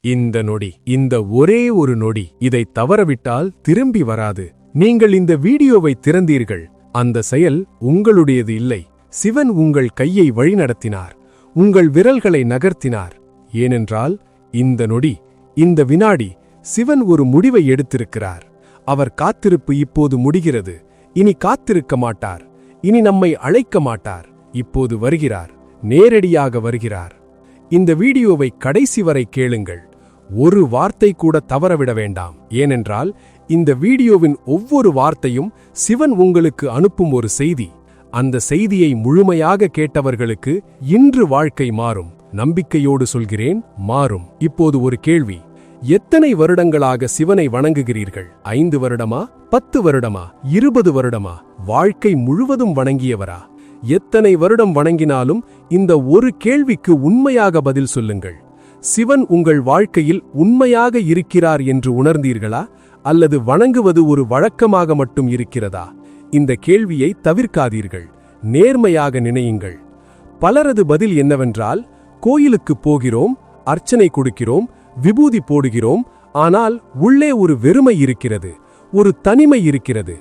இந்த நொடி, இந்த ஒரே ஒரு நொடி, இதை தவறவிட்டால் திரும்பி வராது. நீங்கள் இந்த வீடியோவை திறந்தீர்கள். அந்த செயல் உங்களுடையது இல்லை. சிவன் உங்கள் கையை வழிநடத்தினார், உங்கள் விரல்களை நகர்த்தினார். ஏனென்றால் இந்த நொடி, இந்த வினாடி, சிவன் ஒரு முடிவை எடுத்திருக்கிறார். அவர் காத்திருப்பு இப்போது முடிகிறது. இனி காத்திருக்க மாட்டார். இனி நம்மை அழைக்க மாட்டார். இப்போது வருகிறார். நேரடியாக வருகிறார். இந்த வீடியோவை கடைசி வரை கேளுங்கள். ஒரு வார்த்தை கூட தவறவிட வேண்டாம். ஏனென்றால் இந்த வீடியோவின் ஒவ்வொரு வார்த்தையும் சிவன் உங்களுக்கு அனுப்பும் ஒரு செய்தி. அந்த செய்தியை முழுமையாக கேட்டவர்களுக்கு இன்று வாழ்க்கை மாறும். நம்பிக்கையோடு சொல்கிறேன், மாறும். இப்போது ஒரு கேள்வி. எத்தனை வருடங்களாக சிவனை வணங்குகிறீர்கள்? 5 வருடமா, 10 வருடமா, 20 வருடமா? வாழ்க்கை முழுவதும் வணங்கியவரா? எத்தனை வருடம் வணங்கினாலும் இந்த ஒரு கேள்விக்கு உண்மையாக பதில் சொல்லுங்கள். சிவன் உங்கள் வாழ்க்கையில் உண்மையாக இருக்கிறார் என்று உணர்ந்தீர்களா, அல்லது வணங்குவது ஒரு வழக்கமாக மட்டும் இருக்கிறதா? இந்த கேள்வியை தவிர்க்காதீர்கள். நேர்மையாக நினையுங்கள். பலரது பதில் என்னவென்றால், கோயிலுக்கு போகிறோம், அர்ச்சனை கொடுக்கிறோம், விபூதி போடுகிறோம், ஆனால் உள்ளே ஒரு வெறுமை இருக்கிறது, ஒரு தனிமை இருக்கிறது.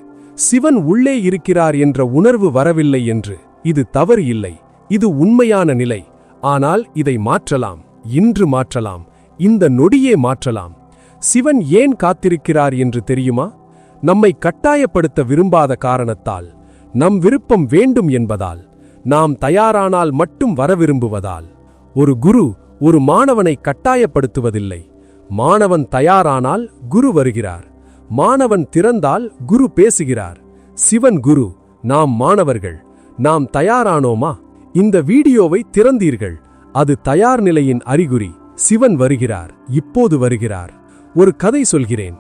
சிவன் உள்ளே இருக்கிறார் என்ற உணர்வு வரவில்லை என்று. இது தவறு இல்லை, இது உண்மையான நிலை. ஆனால் இதை மாற்றலாம். இன்று மாற்றலாம். இந்த நொடியே மாற்றலாம். சிவன் ஏன் காத்திருக்கிறார் என்று தெரியுமா? நம்மை கட்டாயப்படுத்த விரும்பாத காரணத்தால், நம் விருப்பம் வேண்டும் என்பதால், நாம் தயாரானால் மட்டும் வர விரும்புவதால். ஒரு குரு ஒரு மாணவனை கட்டாயப்படுத்துவதில்லை. மாணவன் தயாரானால் குரு வருகிறார். மாணவன் திறந்தால் குரு பேசுகிறார். சிவன் குரு, நாம் மாணவர்கள். நாம் தயாரானோமா? இந்த வீடியோவை திறந்தீர்கள். அது தயார் நிலையின் அறிகுறி. சிவன் வருகிறார். இப்போது வருகிறார். ஒரு கதை சொல்கிறேன்.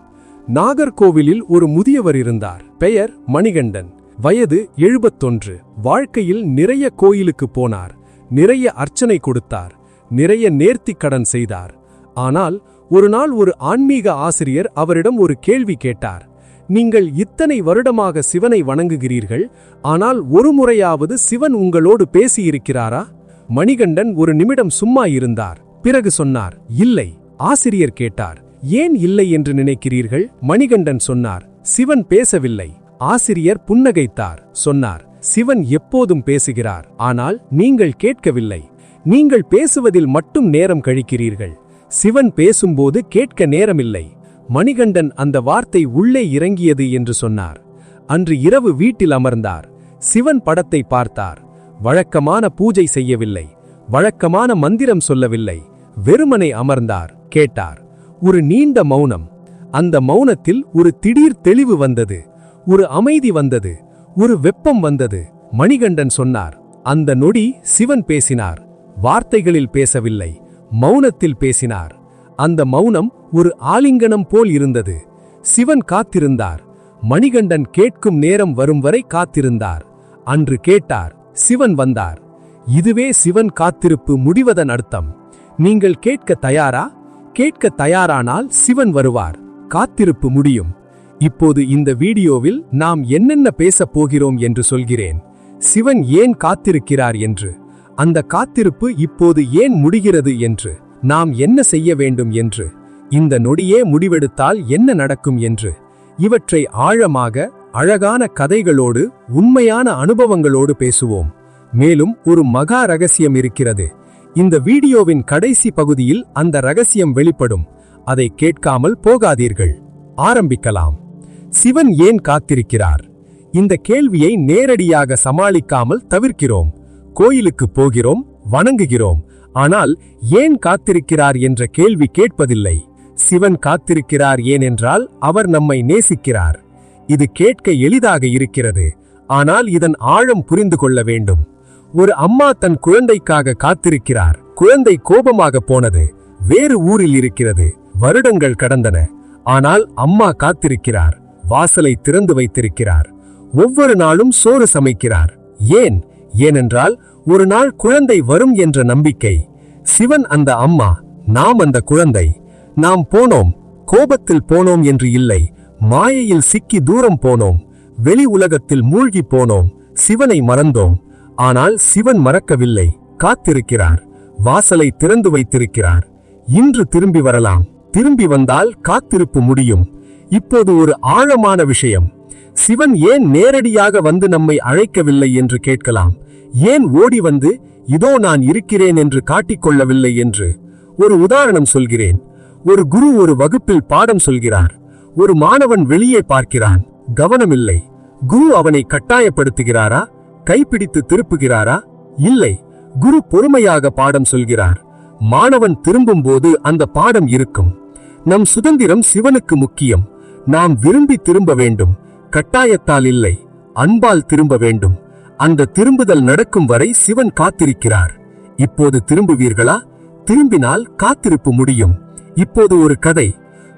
நாகர்கோவிலில் ஒரு முதியவர் இருந்தார். பெயர் மணிகண்டன். வயது 71. வாழ்க்கையில் நிறைய கோயிலுக்கு போனார். நிறைய அர்ச்சனை கொடுத்தார். நிறைய நேர்த்திக் கடன் செய்தார். ஆனால் ஒரு நாள் ஒரு ஆன்மீக ஆசிரியர் அவரிடம் ஒரு கேள்வி கேட்டார். நீங்கள் இத்தனை வருடமாக சிவனை வணங்குகிறீர்கள், ஆனால் ஒரு முறையாவது சிவன் உங்களோடு பேசியிருக்கிறாரா? மணிகண்டன் ஒரு நிமிடம் சும்மா இருந்தார். பிறகு சொன்னார், இல்லை. ஆசிரியர் கேட்டார், ஏன் இல்லை என்று நினைக்கிறீர்கள்? மணிகண்டன் சொன்னார், சிவன் பேசவில்லை. ஆசிரியர் புன்னகைத்தார். சொன்னார், சிவன் எப்போதும் பேசுகிறார், ஆனால் நீங்கள் கேட்கவில்லை. நீங்கள் பேசுவதில் மட்டும் நேரம் கழிக்கிறீர்கள். சிவன் பேசும்போது கேட்க நேரமில்லை. மணிகண்டன் அந்த வார்த்தை உள்ளே இறங்கியது என்று சொன்னார். அன்று இரவு வீட்டில் அமர்ந்தார். சிவன் படத்தை பார்த்தார். வழக்கமான பூஜை செய்யவில்லை. வழக்கமான மந்திரம் சொல்லவில்லை. வெறுமனை அமர்ந்தார். கேட்டார். ஒரு நீண்ட மௌனம். அந்த மௌனத்தில் ஒரு திடீர் தெளிவு வந்தது. ஒரு அமைதி வந்தது. ஒரு வெப்பம் வந்தது. மணிகண்டன் சொன்னார், அந்த நொடி சிவன் பேசினார். வார்த்தைகளில் பேசவில்லை, மௌனத்தில் பேசினார். அந்த மௌனம் ஒரு ஆலிங்கனம் போல் இருந்தது. சிவன் காத்திருந்தார். மணிகண்டன் கேட்கும் நேரம் வரும் வரை காத்திருந்தார். அன்று கேட்டார். சிவன் வந்தார். இதுவே சிவன் காத்திருப்பு முடிவதன் அர்த்தம். நீங்கள் கேட்க தயாரா? கேட்க தயாரானால் சிவன் வருவார். காத்திருப்பு முடியும். இப்போது இந்த வீடியோவில் நாம் என்னென்ன பேசப் போகிறோம் என்று சொல்கிறேன். சிவன் ஏன் காத்திருக்கிறார் என்று, அந்த காத்திருப்பு இப்போது ஏன் முடிகிறது என்று, நாம் என்ன செய்ய வேண்டும் என்று, இந்த நொடியே முடிவெடுத்தால் என்ன நடக்கும் என்று. இவற்றை ஆழமாக, அழகான கதைகளோடு, உண்மையான அனுபவங்களோடு பேசுவோம். மேலும் ஒரு மகா ரகசியம் இருக்கிறது. இந்த வீடியோவின் கடைசி பகுதியில் அந்த ரகசியம் வெளிப்படும். அதை கேட்காமல் போகாதீர்கள். ஆரம்பிக்கலாம். சிவன் ஏன் காத்திருக்கிறார்? இந்த கேள்வியை நேரடியாக சமாளிக்காமல் தவிர்க்கிறோம். கோயிலுக்கு போகிறோம், வணங்குகிறோம், ஆனால் ஏன் காத்திருக்கிறார் என்ற கேள்வி கேட்பதில்லை. சிவன் காத்திருக்கிறார் ஏனென்றால் அவர் நம்மை நேசிக்கிறார். இது கேட்க எளிதாக இருக்கிறது, ஆனால் இதன் ஆழம் புரிந்து கொள்ள வேண்டும். ஒரு அம்மா தன் குழந்தைக்காக காத்திருக்கிறார். குழந்தை கோபமாக போனது. வேறு ஊரில் இருக்கிறது. வருடங்கள் கடந்தன. ஆனால் அம்மா காத்திருக்கிறார். வாசலை திறந்து வைத்திருக்கிறார். ஒவ்வொரு நாளும் சோறு சமைக்கிறார். ஏன்? ஏனென்றால் ஒரு நாள் குழந்தை வரும் என்ற நம்பிக்கை. சிவன் அந்த அம்மா, நாம் அந்த குழந்தை. நாம் போனோம், கோபத்தில் போனோம் என்று இல்லை. மாயையில் சிக்கி தூரம் போனோம். வெளி உலகத்தில் மூழ்கி போனோம். சிவனை மறந்தோம். ஆனால் சிவன் மறக்கவில்லை. காத்திருக்கிறார். வாசலை திறந்து வைத்திருக்கிறார். இன்று திரும்பி வரலாம். திரும்பி வந்தால் காத்திருப்பு முடியும். இப்போது ஒரு ஆழமான விஷயம். சிவன் ஏன் நேரடியாக வந்து நம்மை அழைக்கவில்லை என்று கேட்கலாம். ஏன் ஓடி வந்து இதோ நான் இருக்கிறேன் என்று காட்டிக்கொள்ளவில்லை என்று ஒரு உதாரணம் சொல்கிறேன். ஒரு குரு ஒரு வகுப்பில் பாடம் சொல்கிறார். ஒரு மாணவன் வெளியே பார்க்கிறான். கவனமில்லை. குரு அவனை கட்டாயப்படுத்துகிறாரா? கைப்பிடித்து திருப்புகிறாரா? இல்லை. குரு பொறுமையாக பாடம் சொல்கிறார். மாணவன் திரும்பும் போது அந்த பாடம் இருக்கும். நம் சுதந்திரம் சிவனுக்கு முக்கியம். நாம் விரும்பி திரும்ப வேண்டும். கட்டாயத்தால் இல்லை, அன்பால் திரும்ப வேண்டும். அந்த திரும்புதல் நடக்கும் வரை சிவன் காத்திருக்கிறார். இப்போது திரும்புவீர்களா? திரும்பினால் காத்திருப்பு முடியும். இப்போது ஒரு கதை.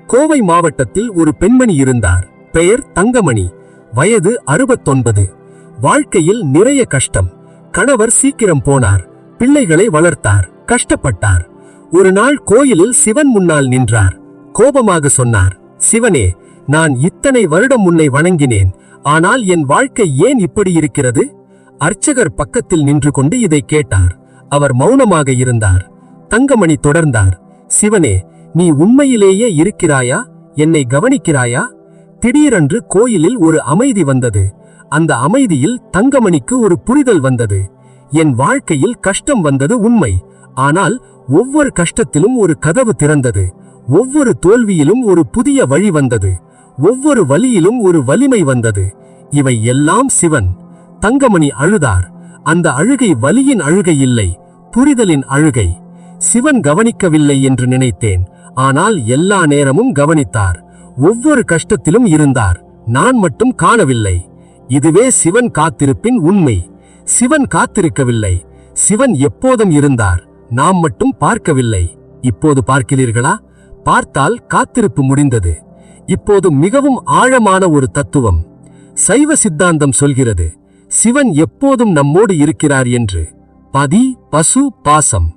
கோவை மாவட்டத்தில் ஒரு பெண்மணி இருந்தார். பெயர் தங்கமணி. வயது 69. வாழ்க்கையில் நிறைய கஷ்டம். கணவர் சீக்கிரம் போனார். பிள்ளைகளை வளர்த்தார். கஷ்டப்பட்டார். ஒரு நாள் கோயிலில் சிவன் முன்னால் நின்றார். கோபமாக சொன்னார், சிவனே, நான் இத்தனை வருடம் உன்னை வணங்கினேன். ஆனால் என் வாழ்க்கை ஏன் இப்படி இருக்கிறது? அர்ச்சகர் பக்கத்தில் நின்று கொண்டு இதை கேட்டார். அவர் மௌனமாக இருந்தார். தங்கமணி தொடர்ந்தார், சிவனே, நீ உண்மையிலேயே இருக்கிறாயா? என்னை கவனிக்கிறாயா? திடீரென்று கோயிலில் ஒரு அமைதி வந்தது. அந்த அமைதியில் தங்கமணிக்கு ஒரு புரிதல் வந்தது. என் வாழ்க்கையில் கஷ்டம் வந்தது உண்மை. ஆனால் ஒவ்வொரு கஷ்டத்திலும் ஒரு கதவு திறந்தது. ஒவ்வொரு தோல்வியிலும் ஒரு புதிய வழி வந்தது. ஒவ்வொரு வலியிலும் ஒரு வலிமை வந்தது. இவை எல்லாம் சிவன். தங்கமணி அழுதார். அந்த அழுகை வலியின் அழுகை இல்லை, புரிதலின் அழுகை. சிவன் கவனிக்கவில்லை என்று நினைத்தேன். ஆனால் எல்லா நேரமும் கவனித்தார். ஒவ்வொரு கஷ்டத்திலும் இருந்தார். நான் மட்டும் காணவில்லை. இதுவே சிவன் காத்திருப்பின் உண்மை. சிவன் காத்திருக்கவில்லை. சிவன் எப்போதும் இருந்தார். நாம் மட்டும் பார்க்கவில்லை. இப்போது பார்க்கிறீர்களா? பார்த்தால் காத்திருப்பு முடிந்தது. இப்போது மிகவும் ஆழமான ஒரு தத்துவம். சைவ சித்தாந்தம் சொல்கிறது, சிவன் எப்போதும் நம்மோடு இருக்கிறார் என்று. பதி, பசு, பாசம்.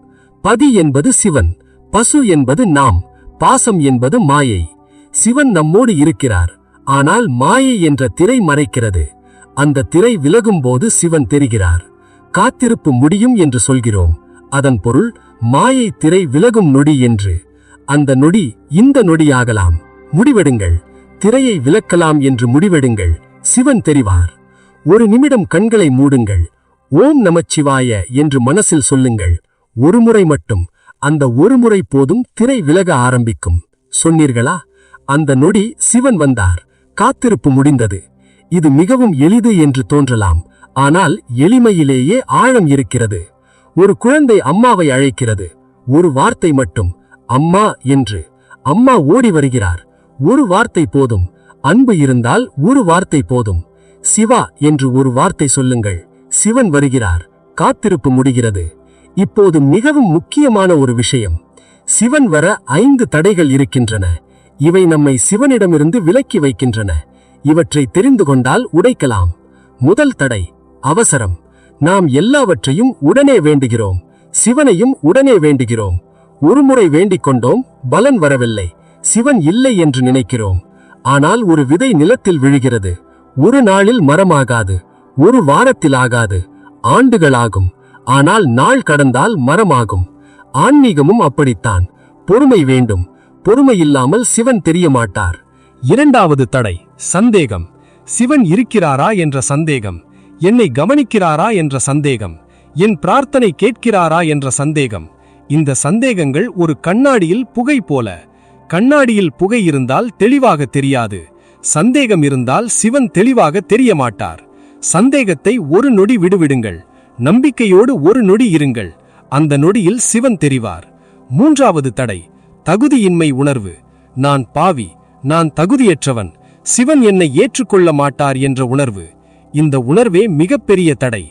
பதி என்பது சிவன், பசு என்பது நாம், பாசம் என்பது மாயை. சிவன் நம்மோடு இருக்கிறார். ஆனால் மாயை என்ற திரை மறைக்கிறது. அந்த திரை விலகும் போது சிவன் தெரிகிறார். காத்திருப்பு முடியும் என்று சொல்கிறோம். அதன் பொருள் மாயை திரை விலகும் நொடி என்று. அந்த நொடி இந்த நொடியாகலாம். முடிவெடுங்கள். திரையை விலக்கலாம் என்று முடிவெடுங்கள். சிவன் தெரிவார். ஒரு நிமிடம் கண்களை மூடுங்கள். ஓம் நமச்சிவாய என்று மனசில் சொல்லுங்கள். ஒரு முறை மட்டும். அந்த ஒரு முறை போதும் திரை விலக ஆரம்பிக்கும். சொன்னீர்களா? அந்த நொடி சிவன் வந்தார். காத்திருப்பு முடிந்தது. இது மிகவும் எளிது என்று தோன்றலாம். ஆனால் எளிமையிலேயே ஆழம் இருக்கிறது. ஒரு குழந்தை அம்மாவை அழைக்கிறது. ஒரு வார்த்தை மட்டும், அம்மா என்று. அம்மா ஓடி வருகிறார். ஒரு வார்த்தை போதும். அன்பு இருந்தால் ஒரு வார்த்தை போதும். சிவா என்று ஒரு வார்த்தை சொல்லுங்கள். சிவன் வருகிறார். காத்திருப்பு முடிகிறது. இப்போது மிகவும் முக்கியமான ஒரு விஷயம். சிவன் வர 5 தடைகள் இருக்கின்றன. இவை நம்மை சிவனிடமிருந்து விலக்கி வைக்கின்றன. இவற்றை தெரிந்து கொண்டால் உடைக்கலாம். முதல் தடை, அவசரம். நாம் எல்லாவற்றையும் உடனே வேண்டுகிறோம். சிவனையும் உடனே வேண்டுகிறோம். ஒருமுறை வேண்டிக் கொண்டோம், பலன் வரவில்லை. சிவன் இல்லை என்று நினைக்கிறோம். ஆனால் ஒரு விதை நிலத்தில் விழுகிறது. ஒரு நாளில் மரமாகாது, ஒரு வாரத்தில் ஆகாது, ஆண்டுகளாகும். ஆனால் நாள் கடந்தால் மரமாகும். ஆன்மீகமும் அப்படித்தான். பொறுமை வேண்டும். பொறுமை இல்லாமல் சிவன் தெரிய மாட்டார். இரண்டாவது தடை, சந்தேகம். சிவன் இருக்கிறாரா என்ற சந்தேகம். என்னை கவனிக்கிறாரா என்ற சந்தேகம். என் பிரார்த்தனை கேட்கிறாரா என்ற சந்தேகம். இந்த சந்தேகங்கள் ஒரு கண்ணாடியில் புகை போல. கண்ணாடியில் புகை இருந்தால் தெளிவாக தெரியாது. சந்தேகம் இருந்தால் சிவன் தெளிவாக தெரிய மாட்டார். சந்தேகத்தை ஒரு நொடி விடுவிடுங்கள். நம்பிக்கையோடு ஒரு நொடி இருங்கள். அந்த நொடியில் சிவன் தெரிவார். மூன்றாவது தடை, தகுதியின்மை உணர்வு. நான் பாவி, நான் தகுதியற்றவன், சிவன் என்னை ஏற்றுக்கொள்ள மாட்டார் என்ற உணர்வு. இந்த உணர்வே மிகப்பெரிய தடை.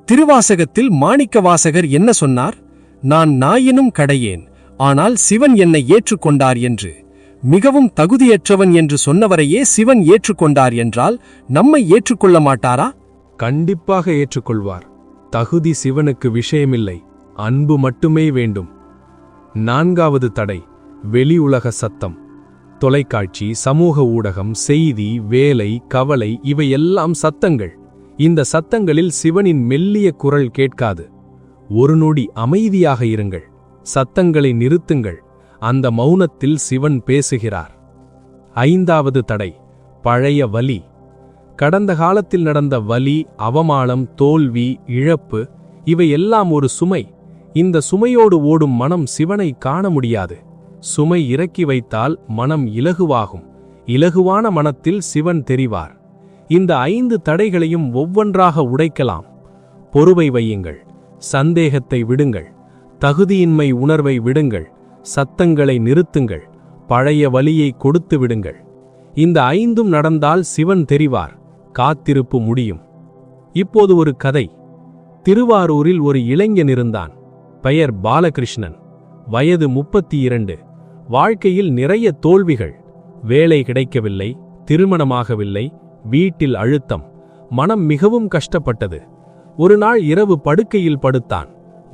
திருவாசகத்தில் மாணிக்கவாசகர் என்ன சொன்னார்? நான் நாயினும் கடையேன், ஆனால் சிவன் என்னை ஏற்றுக்கொண்டார் என்று. மிகவும் தகுதியற்றவன் என்று சொன்னவரையே சிவன் ஏற்றுக்கொண்டார் என்றால் நம்மை ஏற்றுக்கொள்ள மாட்டாரா? கண்டிப்பாக ஏற்றுக்கொள்வார். தகுதி சிவனுக்கு விஷயமில்லை, அன்பு மட்டுமே வேண்டும். நான்காவது தடை, வெளி உலக சத்தம். தொலைக்காட்சி, சமூக ஊடகம், செய்தி, வேலை, கவலை இவையெல்லாம் சத்தங்கள். இந்த சத்தங்களில் சிவனின் மெல்லிய குரல் கேட்காது. ஒரு நொடி அமைதியாக இருங்கள். சத்தங்களை நிறுத்துங்கள். அந்த மௌனத்தில் சிவன் பேசுகிறார். 5வது தடை, பழைய வலி. கடந்த காலத்தில் நடந்த வலி, அவமானம், தோல்வி, இழப்பு, இவை எல்லாம் ஒரு சுமை. இந்த சுமையோடு ஓடும் மனம் சிவனை காண முடியாது. சுமை இறக்கி வைத்தால் மனம் இலகுவாகும். இலகுவான மனத்தில் சிவன் தெரிவார். இந்த 5 தடைகளையும் ஒவ்வொன்றாக உடைக்கலாம். பொறுமை வையுங்கள், சந்தேகத்தை விடுங்கள், தகுதியின்மை உணர்வை விடுங்கள், சத்தங்களை நிறுத்துங்கள், பழைய வலியை கொடுத்து விடுங்கள். இந்த 5ம் நடந்தால் சிவன் தெரிவார், காத்திருப்பு முடியும். இப்போது ஒரு கதை. திருவாரூரில் ஒரு இளைஞன் இருந்தான். பெயர் பாலகிருஷ்ணன். வயது 32. வாழ்க்கையில் நிறைய தோல்விகள். வேலை கிடைக்கவில்லை, திருமணமாகவில்லை, வீட்டில் அழுத்தம். மனம் மிகவும் கஷ்டப்பட்டது. ஒரு நாள் இரவு படுக்கையில் படுத்தான்.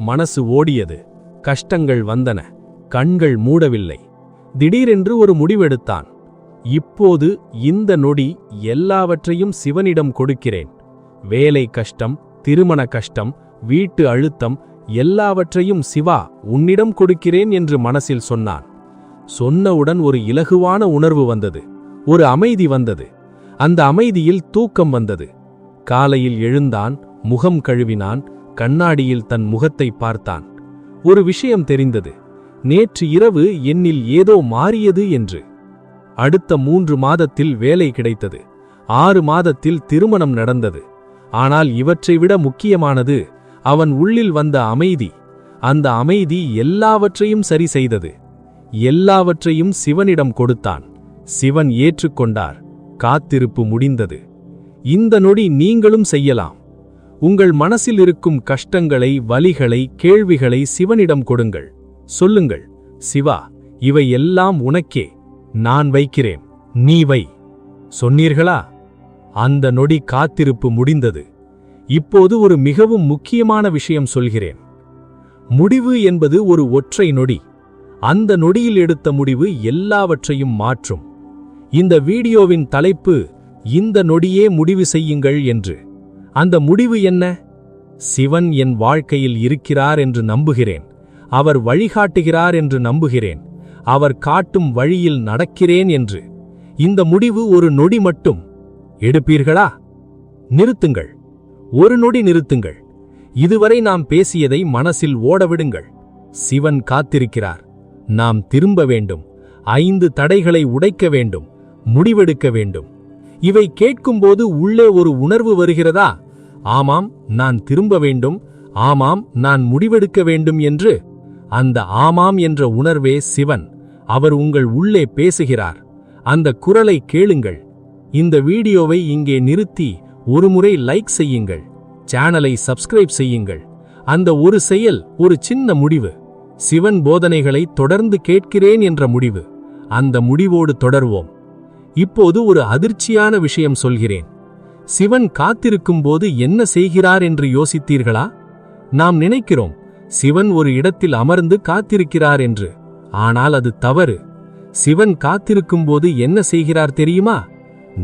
மனசு ஓடியது. கஷ்டங்கள் வந்தன. கண்கள் மூடவில்லை. திடீரென்று ஒரு முடிவெடுத்தான். இப்போது இந்த நொடி எல்லாவற்றையும் சிவனிடம் கொடுக்கிறேன். வேலை கஷ்டம், திருமண கஷ்டம், வீட்டு அழுத்தம், எல்லாவற்றையும் சிவா உன்னிடம் கொடுக்கிறேன் என்று மனசில் சொன்னான். சொன்னவுடன் ஒரு இலகுவான உணர்வு வந்தது. ஒரு அமைதி வந்தது. அந்த அமைதியில் தூக்கம் வந்தது. காலையில் எழுந்தான், முகம் கழுவினான், கண்ணாடியில் தன் முகத்தை பார்த்தான். ஒரு விஷயம் தெரிந்தது. நேற்று இரவு என்னில் ஏதோ மாறியது என்று. அடுத்த 3 மாதத்தில் வேலை கிடைத்தது. 6 மாதத்தில் திருமணம் நடந்தது. ஆனால் இவற்றை விட முக்கியமானது அவன் உள்ளில் வந்த அமைதி. அந்த அமைதி எல்லாவற்றையும் சரி செய்தது. எல்லாவற்றையும் சிவனிடம் கொடுத்தான். சிவன் ஏற்றுக்கொண்டார். காத்திருப்பு முடிந்தது. இந்த நொடி நீங்களும் செய்யலாம். உங்கள் மனசில் இருக்கும் கஷ்டங்களை, வலிகளை, கேள்விகளை சிவனிடம் கொடுங்கள். சொல்லுங்கள், சிவா, இவை எல்லாம் உனக்கே. நான் வைக்கிறேன், நீ வை. சொன்னீர்களா? அந்த நொடி காத்திருப்பு முடிந்தது. இப்போது ஒரு மிகவும் முக்கியமான விஷயம் சொல்கிறேன். முடிவு என்பது ஒரு ஒற்றை நொடி. அந்த நொடியில் எடுத்த முடிவு எல்லாவற்றையும் மாற்றும். இந்த வீடியோவின் தலைப்பு இந்த நொடியே முடிவு செய்யுங்கள் என்று. அந்த முடிவு என்ன? சிவன் என் வாழ்க்கையில் இருக்கிறார் என்று நம்புகிறேன். அவர் வழிகாட்டுகிறார் என்று நம்புகிறேன். அவர் காட்டும் வழியில் நடக்கிறேன் என்று. இந்த முடிவு ஒரு நொடி மட்டும். எடுப்பீர்களா? நிறுத்துங்கள். ஒரு நொடி நிறுத்துங்கள். இதுவரை நாம் பேசியதை மனசில் ஓடவிடுங்கள். சிவன் காத்திருக்கிறார். நாம் திரும்ப வேண்டும். 5 தடைகளை உடைக்க வேண்டும். முடிவெடுக்க வேண்டும். இவை கேட்கும்போது உள்ளே ஒரு உணர்வு வருகிறதா? ஆமாம், நான் திரும்ப வேண்டும். ஆமாம், நான் முடிவெடுக்க வேண்டும் என்று. அந்த ஆமாம் என்ற உணர்வே சிவன். அவர் உங்கள் உள்ளே பேசுகிறார். அந்த குரலை கேளுங்கள். இந்த வீடியோவை இங்கே நிறுத்தி ஒருமுறை லைக் செய்யுங்கள். சேனலை சப்ஸ்கிரைப் செய்யுங்கள். அந்த ஒரு செயல், ஒரு சின்ன முடிவு. சிவன் போதனைகளை தொடர்ந்து கேட்கிறேன் என்ற முடிவு. அந்த முடிவோடு தொடர்வோம். இப்போது ஒரு அதிர்ச்சியான விஷயம் சொல்கிறேன். சிவன் காத்திருக்கும்போது என்ன செய்கிறார் என்று யோசித்தீர்களா? நாம் நினைக்கிறோம் சிவன் ஒரு இடத்தில் அமர்ந்து காத்திருக்கிறார் என்று. ஆனால் அது தவறு. சிவன் காத்திருக்கும்போது என்ன செய்கிறார் தெரியுமா?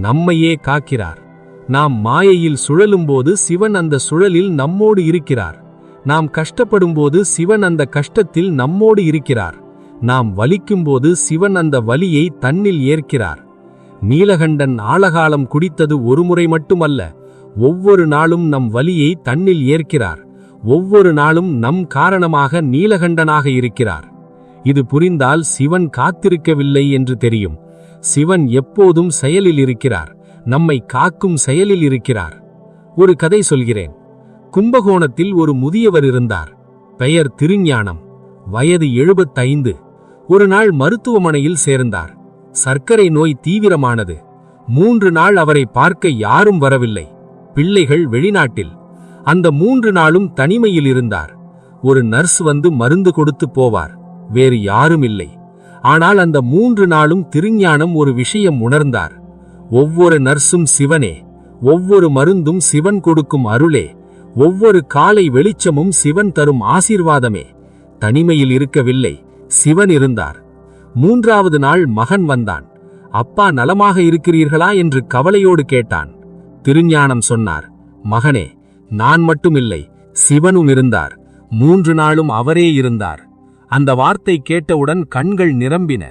நம்மையே காக்கிறார். நாம் மாயையில் சுழலும்போது சிவன் அந்த சுழலில் நம்மோடு இருக்கிறார். நாம் கஷ்டப்படும்போது சிவன் அந்த கஷ்டத்தில் நம்மோடு இருக்கிறார். நாம் வலிக்கும்போது சிவன் அந்த வலியை தன்னில் ஏற்கிறார். நீலகண்டன் ஆழகாலம் குடித்தது ஒருமுறை மட்டுமல்ல. ஒவ்வொரு நாளும் நம் வலியை தன்னில் ஏற்கிறார். ஒவ்வொரு நாளும் நம் காரணமாக நீலகண்டனாக இருக்கிறார். இது புரிந்தால் சிவன் காத்திருக்கவில்லை என்று தெரியும். சிவன் எப்போதும் செயலில் இருக்கிறார். நம்மை காக்கும் செயலில் இருக்கிறார். ஒரு கதை சொல்கிறேன். கும்பகோணத்தில் ஒரு முதியவர் இருந்தார். பெயர் திருஞானம். வயது 75. ஒரு நாள் மருத்துவமனையில் சேர்ந்தார். சர்க்கரை நோய் தீவிரமானது. 3 நாள் அவரை பார்க்க யாரும் வரவில்லை. பிள்ளைகள் வெளிநாட்டில். அந்த 3 நாளும் தனிமையில் இருந்தார். ஒரு நர்ஸ் வந்து மருந்து கொடுத்து போவார். வேறு யாரும் இல்லை. ஆனால் அந்த 3 நாளும் திருஞானம் ஒரு விஷயம் உணர்ந்தார். ஒவ்வொரு நர்ஸும் சிவனே. ஒவ்வொரு மருந்தும் சிவன் கொடுக்கும் அருளே. ஒவ்வொரு காலை வெளிச்சமும் சிவன் தரும் ஆசீர்வாதமே. தனிமையில் இருக்கவில்லை, சிவன் இருந்தார். 3வது நாள் மகன் வந்தான். அப்பா நலமாக இருக்கிறீர்களா என்று கவலையோடு கேட்டான். திருஞானம் சொன்னார், மகனே, நான் மட்டுமில்லை, சிவனும் இருந்தார். 3 நாளும் அவரே இருந்தார். அந்த வார்த்தை கேட்டவுடன் கண்கள் நிரம்பின.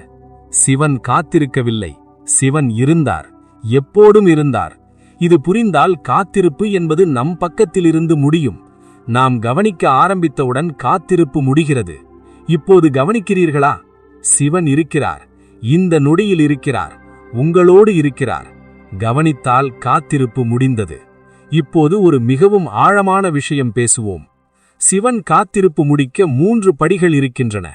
சிவன் காத்திருக்கவில்லை, சிவன் இருந்தார், எப்போதும் இருந்தார். இது புரிந்தால் காத்திருப்பு என்பது நம் பக்கத்திலிருந்து முடியும். நாம் கவனிக்க ஆரம்பித்தவுடன் காத்திருப்பு முடிகிறது. இப்போது கவனிக்கிறீர்களா? சிவன் இருக்கிறார், இந்த நொடியில் இருக்கிறார், உங்களோடு இருக்கிறார். கவனித்தால் காத்திருப்பு முடிந்தது. இப்போது ஒரு மிகவும் ஆழமான விஷயம் பேசுவோம். சிவன் காத்திருப்பு முடிக்க 3 படிகள் இருக்கின்றன.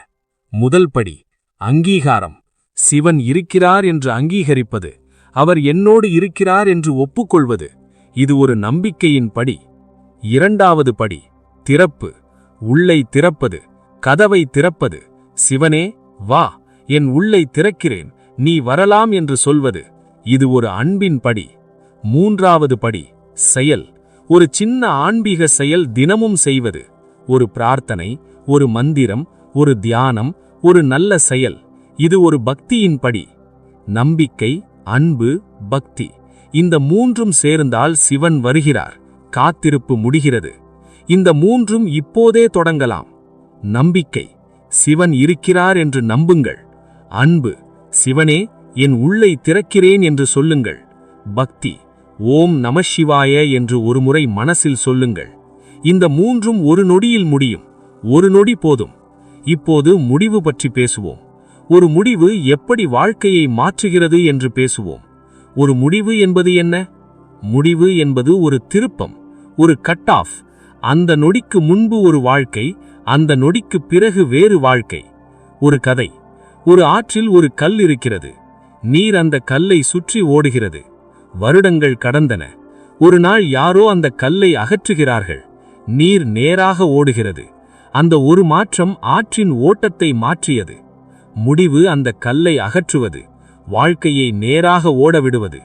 முதல் படி அங்கீகாரம். சிவன் இருக்கிறார் என்று அங்கீகரிப்பது, அவர் என்னோடு இருக்கிறார் என்று ஒப்புக்கொள்வது. இது ஒரு நம்பிக்கையின் படி. இரண்டாவது படி திறப்பு. உள்ளை திறப்பது, கதவை திறப்பது. சிவனே வா, என் உள்ளை திறக்கிறேன், நீ வரலாம் என்று சொல்வது. இது ஒரு அன்பின் படி. மூன்றாவது படி செயல். ஒரு சின்ன ஆன்மீக செயல் தினமும் செய்வது. ஒரு பிரார்த்தனை, ஒரு மந்திரம், ஒரு தியானம், ஒரு நல்ல செயல். இது ஒரு பக்தியின் படி. நம்பிக்கை, அன்பு, பக்தி, இந்த 3ம் சேர்ந்தால் சிவன் வருகிறார், காத்திருப்பு முடிகிறது. இந்த 3ம் இப்போதே தொடங்கலாம். நம்பிக்கை, சிவன் இருக்கிறார் என்று நம்புங்கள். அன்பு, சிவனே என் உள்ளை திறக்கிறேன் என்று சொல்லுங்கள். பக்தி, ஓம் நமசிவாய என்று ஒருமுறை மனசில் சொல்லுங்கள். இந்த 3ம் ஒரு நொடியில் முடியும். ஒரு நொடி போதும். இப்போது முடிவு பற்றி பேசுவோம். ஒரு முடிவு எப்படி வாழ்க்கையை மாற்றுகிறது என்று பேசுவோம். ஒரு முடிவு என்பது என்ன? முடிவு என்பது ஒரு திருப்பம், ஒரு கட் ஆஃப். அந்த நொடிக்கு முன்பு ஒரு வாழ்க்கை, அந்த நொடிக்கு பிறகு வேறு வாழ்க்கை. ஒரு கதை. ஒரு ஆற்றில் ஒரு கல் இருக்கிறது. நீர் அந்த கல்லை சுற்றி ஓடுகிறது. வருடங்கள் கடந்தன. ஒரு நாள் யாரோ அந்த கல்லை அகற்றுகிறார்கள். நீர் நேராக ஓடுகிறது. அந்த ஒரு மாற்றம் ஆற்றின் ஓட்டத்தை மாற்றியது. முடிவு அந்த கல்லை அகற்றுவது, வாழ்க்கையை நேராக ஓட விடுவது.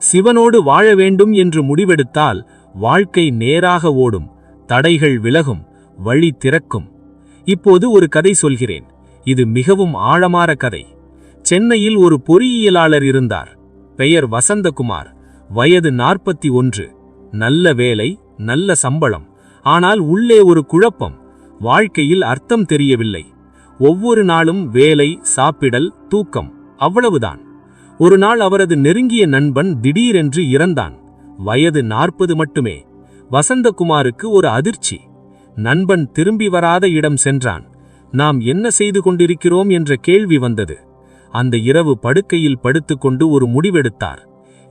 சிவனோடு வாழ வேண்டும் என்று முடிவெடுத்தால் வாழ்க்கை நேராக ஓடும், தடைகள் விலகும், வழி திறக்கும். இப்போது ஒரு கதை சொல்கிறேன். இது மிகவும் ஆழமான கதை. சென்னையில் ஒரு பொறியியலாளர் இருந்தார். பெயர் வசந்தகுமார். வயது 41. நல்ல வேலை, நல்ல சம்பளம். ஆனால் உள்ளே ஒரு குழப்பம். வாழ்க்கையில் அர்த்தம் தெரியவில்லை. ஒவ்வொரு நாளும் வேலை, சாப்பிடல், தூக்கம், அவ்வளவுதான். ஒரு நாள் அவரது நெருங்கிய நண்பன் திடீரென்று இறந்தான். வயது 40 மட்டுமே. வசந்தகுமாருக்கு ஒரு அதிர்ச்சி. நண்பன் திரும்பி வராத இடம் சென்றான். நாம் என்ன செய்து கொண்டிருக்கிறோம் என்ற கேள்வி வந்தது. அந்த இரவு படுக்கையில் படுத்துக்கொண்டு ஒரு முடிவெடுத்தார்.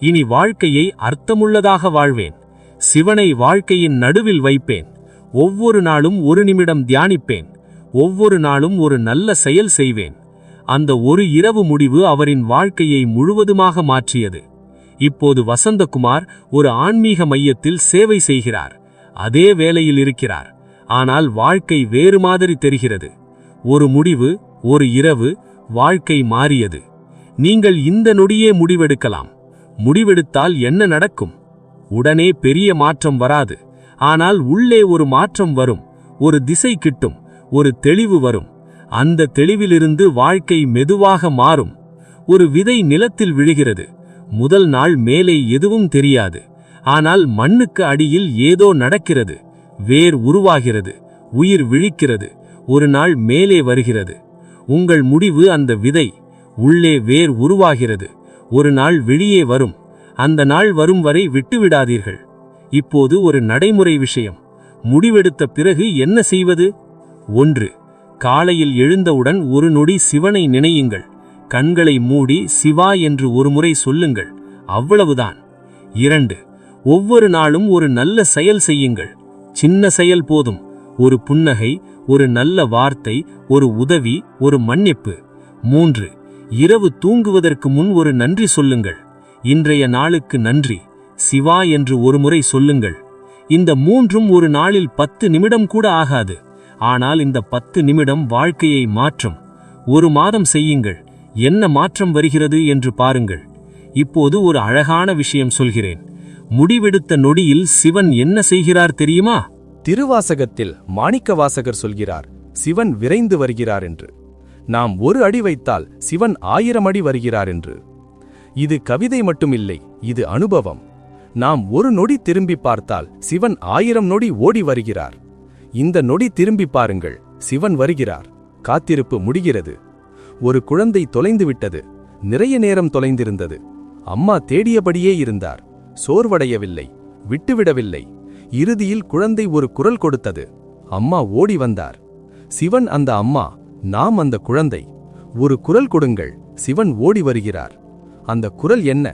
இனி வாழ்க்கையை அர்த்தமுள்ளதாக வாழ்வேன். சிவனை வாழ்க்கையின் நடுவில் வைப்பேன். ஒவ்வொரு நாளும் 1 நிமிடம் தியானிப்பேன். ஒவ்வொரு நாளும் ஒரு நல்ல செயல் செய்வேன். அந்த ஒரு இரவு முடிவு அவரின் வாழ்க்கையை முழுவதுமாக மாற்றியது. இப்போது வசந்தகுமார் ஒரு ஆன்மீக மையத்தில் சேவை செய்கிறார். அதே வேலையில் இருக்கிறார். ஆனால் வாழ்க்கை வேறு மாதிரி தெரிகிறது. ஒரு முடிவு, ஒரு இரவு, வாழ்க்கை மாறியது. நீங்கள் இந்த நொடியே முடிவெடுக்கலாம். முடிவெடுத்தால் என்ன நடக்கும்? உடனே பெரிய மாற்றம் வராது. ஆனால் உள்ளே ஒரு மாற்றம் வரும். ஒரு திசை கிட்டும், ஒரு தெளிவு வரும். அந்த தெளிவிலிருந்து வாழ்க்கை மெதுவாக மாறும். ஒரு விதை நிலத்தில் விழுகிறது. முதல் நாள் மேலே எதுவும் தெரியாது. ஆனால் மண்ணுக்கு அடியில் ஏதோ நடக்கிறது. வேர் உருவாகிறது, உயிர் விழிக்கிறது. ஒரு நாள் மேலே வருகிறது. உங்கள் முடிவு அந்த விதை. உள்ளே வேர் உருவாகிறது. ஒரு நாள் வெளியே வரும். அந்த நாள் வரும் வரை விட்டுவிடாதீர்கள். இப்போது ஒரு நடைமுறை விஷயம். முடிவெடுத்த பிறகு என்ன செய்வது? 1. காலையில் எழுந்தவுடன் ஒரு நொடி சிவனை நினையுங்கள். கண்களை மூடி சிவா என்று ஒருமுறை சொல்லுங்கள். அவ்வளவுதான். 2. ஒவ்வொரு நாளும் ஒரு நல்ல செயல் செய்யுங்கள். சின்ன செயல் போதும். ஒரு புன்னகை, ஒரு நல்ல வார்த்தை, ஒரு உதவி, ஒரு மன்னிப்பு. 3. இரவு தூங்குவதற்கு முன் ஒரு நன்றி சொல்லுங்கள். இன்றைய நாளுக்கு நன்றி, சிவா என்று ஒருமுறை சொல்லுங்கள். இந்த 3ம் ஒரு நாளில் 10 நிமிடம் கூட ஆகாது. ஆனால் இந்த 10 நிமிடம் வாழ்க்கையை மாற்றும். ஒரு மாதம் செய்யுங்கள். என்ன மாற்றம் வருகிறது என்று பாருங்கள். இப்போது ஒரு அழகான விஷயம் சொல்கிறேன். முடிவெடுத்த நொடியில் சிவன் என்ன செய்கிறார் தெரியுமா? திருவாசகத்தில் மாணிக்கவாசகர் சொல்கிறார், சிவன் விரைந்து வருகிறார் என்று. நாம் 1 அடி வைத்தால் சிவன் 1000 அடி வருகிறார் என்று. இது கவிதை மட்டுமில்லை, இது அனுபவம். நாம் 1 நொடி திரும்பி பார்த்தால் சிவன் 1000 நொடி ஓடி வருகிறார். இந்த நொடி திரும்பி பாருங்கள், சிவன் வருகிறார், காத்திருப்பு முடிகிறது. ஒரு குழந்தை தொலைந்துவிட்டது. நிறைய நேரம் தொலைந்திருந்தது. அம்மா தேடியபடியே இருந்தார். சோர்வடையவில்லை, விட்டுவிடவில்லை. இறுதியில் குழந்தை ஒரு குரல் கொடுத்தது. அம்மா ஓடி வந்தார். சிவன் அந்த அம்மா, நாம் அந்த குழந்தை. ஒரு குரல் கொடுங்கள். சிவன் ஓடி வருகிறார். அந்த குரல் என்ன?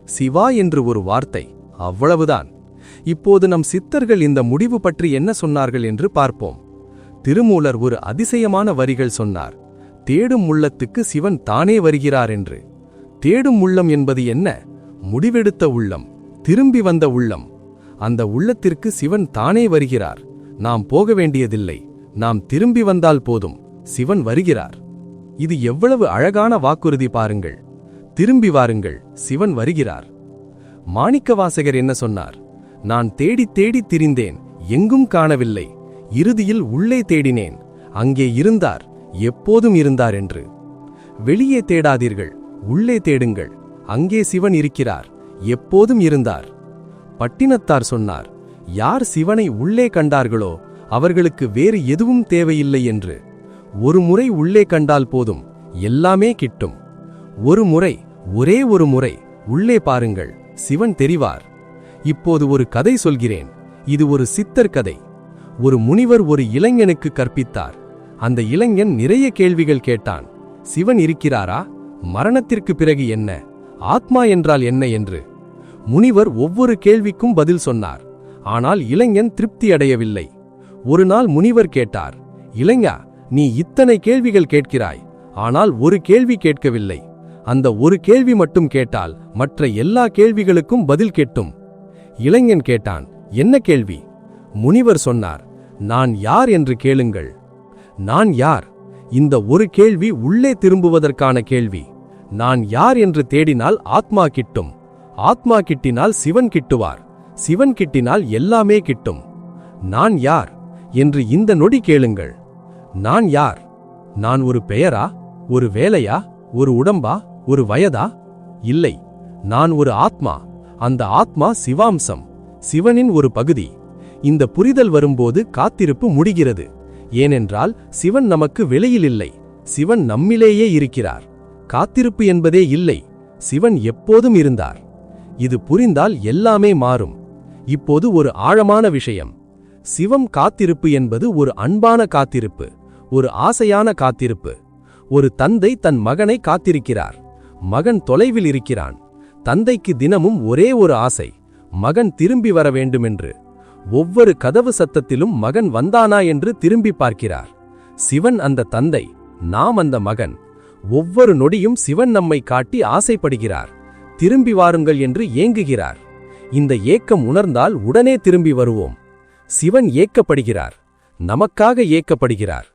சிவா என்று ஒரு வார்த்தை, அவ்வளவுதான். இப்போது நம் சித்தர்கள் இந்த முடிவு பற்றி என்ன சொன்னார்கள் என்று பார்ப்போம். திருமூலர் ஒரு அதிசயமான வரிகள் சொன்னார். தேடும் உள்ளத்துக்கு சிவன் தானே வருகிறார் என்று. தேடும் உள்ளம் என்பது என்ன? முடிவெடுத்த உள்ளம், திரும்பி வந்த உள்ளம். அந்த உள்ளத்திற்கு சிவன் தானே வருகிறார். நாம் போக வேண்டியதில்லை. நாம் திரும்பி வந்தால் போதும், சிவன் வருகிறார். இது எவ்வளவு அழகான வாக்குறுதி பாருங்கள். திரும்பி வாருங்கள், சிவன் வருகிறார். மாணிக்கவாசகர் என்ன சொன்னார்? நான் தேடித் தேடித் திரிந்தேன், எங்கும் காணவில்லை. இறுதியில் உள்ளே தேடினேன், அங்கே இருந்தார், எப்போதும் இருந்தார் என்று. வெளியே தேடாதீர்கள், உள்ளே தேடுங்கள். அங்கே சிவன் இருக்கிறார், எப்போதும் இருந்தார். பட்டினத்தார் சொன்னார், யார் சிவனை உள்ளே கண்டார்களோ அவர்களுக்கு வேறு எதுவும் தேவையில்லை என்று. ஒரு முறை உள்ளே கண்டால் போதும், எல்லாமே கிட்டும். ஒரு முறை, ஒரே ஒரு முறை உள்ளே பாருங்கள், சிவன் தெரிவார். இப்போது ஒரு கதை சொல்கிறேன். இது ஒரு சித்தர் கதை. ஒரு முனிவர் ஒரு இளைஞனுக்கு கற்பித்தார். அந்த இளைஞன் நிறைய கேள்விகள் கேட்டான். சிவன் இருக்கிறாரா? மரணத்திற்கு பிறகு என்ன? ஆத்மா என்றால் என்ன என்று. முனிவர் ஒவ்வொரு கேள்விக்கும் பதில் சொன்னார். ஆனால் இளைஞன் திருப்தி அடையவில்லை. ஒரு நாள் முனிவர் கேட்டார், இளைஞா, நீ இத்தனை கேள்விகள் கேட்கிறாய், ஆனால் ஒரு கேள்வி கேட்கவில்லை. அந்த ஒரு கேள்வி மட்டும் கேட்டால் மற்ற எல்லா கேள்விகளுக்கும் பதில் கேட்டும். இளைஞன் கேட்டான், என்ன கேள்வி? முனிவர் சொன்னார், நான் யார் என்று கேளுங்கள். நான் யார்? இந்த ஒரு கேள்வி உள்ளே திரும்புவதற்கான கேள்வி. நான் யார் என்று தேடினால் ஆத்மா கிட்டும். ஆத்மா கிட்டினால் சிவன் கிட்டுவார். சிவன் கிட்டினால் எல்லாமே கிட்டும். நான் யார் என்று இந்த நொடி கேளுங்கள். நான் யார்? நான் ஒரு பெயரா? ஒரு வேலையா? ஒரு உடம்பா? ஒரு வயதா? இல்லை, நான் ஒரு ஆத்மா. அந்த ஆத்மா சிவாம்சம், சிவனின் ஒரு பகுதி. இந்த புரிதல் வரும்போது காத்திருப்பு முடிகிறது. ஏனென்றால் சிவன் நமக்கு வெளியில் இல்லை, சிவன் நம்மிலேயே இருக்கிறார். காத்திருப்பு என்பதே இல்லை, சிவன் எப்போதும் இருந்தார். இது புரிந்தால் எல்லாமே மாறும். இப்போது ஒரு ஆழமான விஷயம். சிவம் காத்திருப்பு என்பது ஒரு அன்பான காத்திருப்பு, ஒரு ஆசையான காத்திருப்பு. ஒரு தந்தை தன் மகனை காத்திருக்கிறார். மகன் தொலைவில் இருக்கிறான். தந்தைக்கு தினமும் ஒரே ஒரு ஆசை, மகன் திரும்பி வர வேண்டுமென்று. ஒவ்வொரு கதவு சத்தத்திலும் மகன் வந்தானா என்று திரும்பி பார்க்கிறார். சிவன் அந்த தந்தை, நாம் அந்த மகன். ஒவ்வொரு நொடியும் சிவன் நம்மை காட்டி ஆசைப்படுகிறார். திரும்பி வாருங்கள் என்று ஏங்குகிறார். இந்த ஏக்கம் உணர்ந்தால் உடனே திரும்பி வருவோம். சிவன் ஏக்கப்படுகிறார், நமக்காக ஏக்கப்படுகிறார்.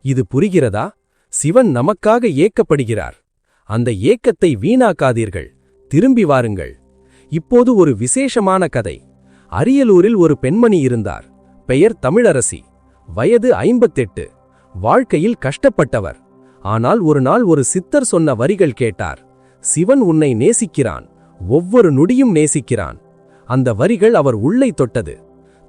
இது புரிகிறதா? சிவன் நமக்காக ஏக்கப்படுகிறார். அந்த ஏக்கத்தை வீணாக்காதீர்கள், திரும்பி வாருங்கள். இப்போது ஒரு விசேஷமான கதை. அரியலூரில் ஒரு பெண்மணி இருந்தார். பெயர் தமிழரசி. வயது 58. வாழ்க்கையில் கஷ்டப்பட்டவர். ஆனால் ஒரு நாள் ஒரு சித்தர் சொன்ன வரிகள் கேட்டார். சிவன் உன்னை நேசிக்கிறான், ஒவ்வொரு நொடியும் நேசிக்கிறான். அந்த வரிகள் அவர் உள்ளை தொட்டது.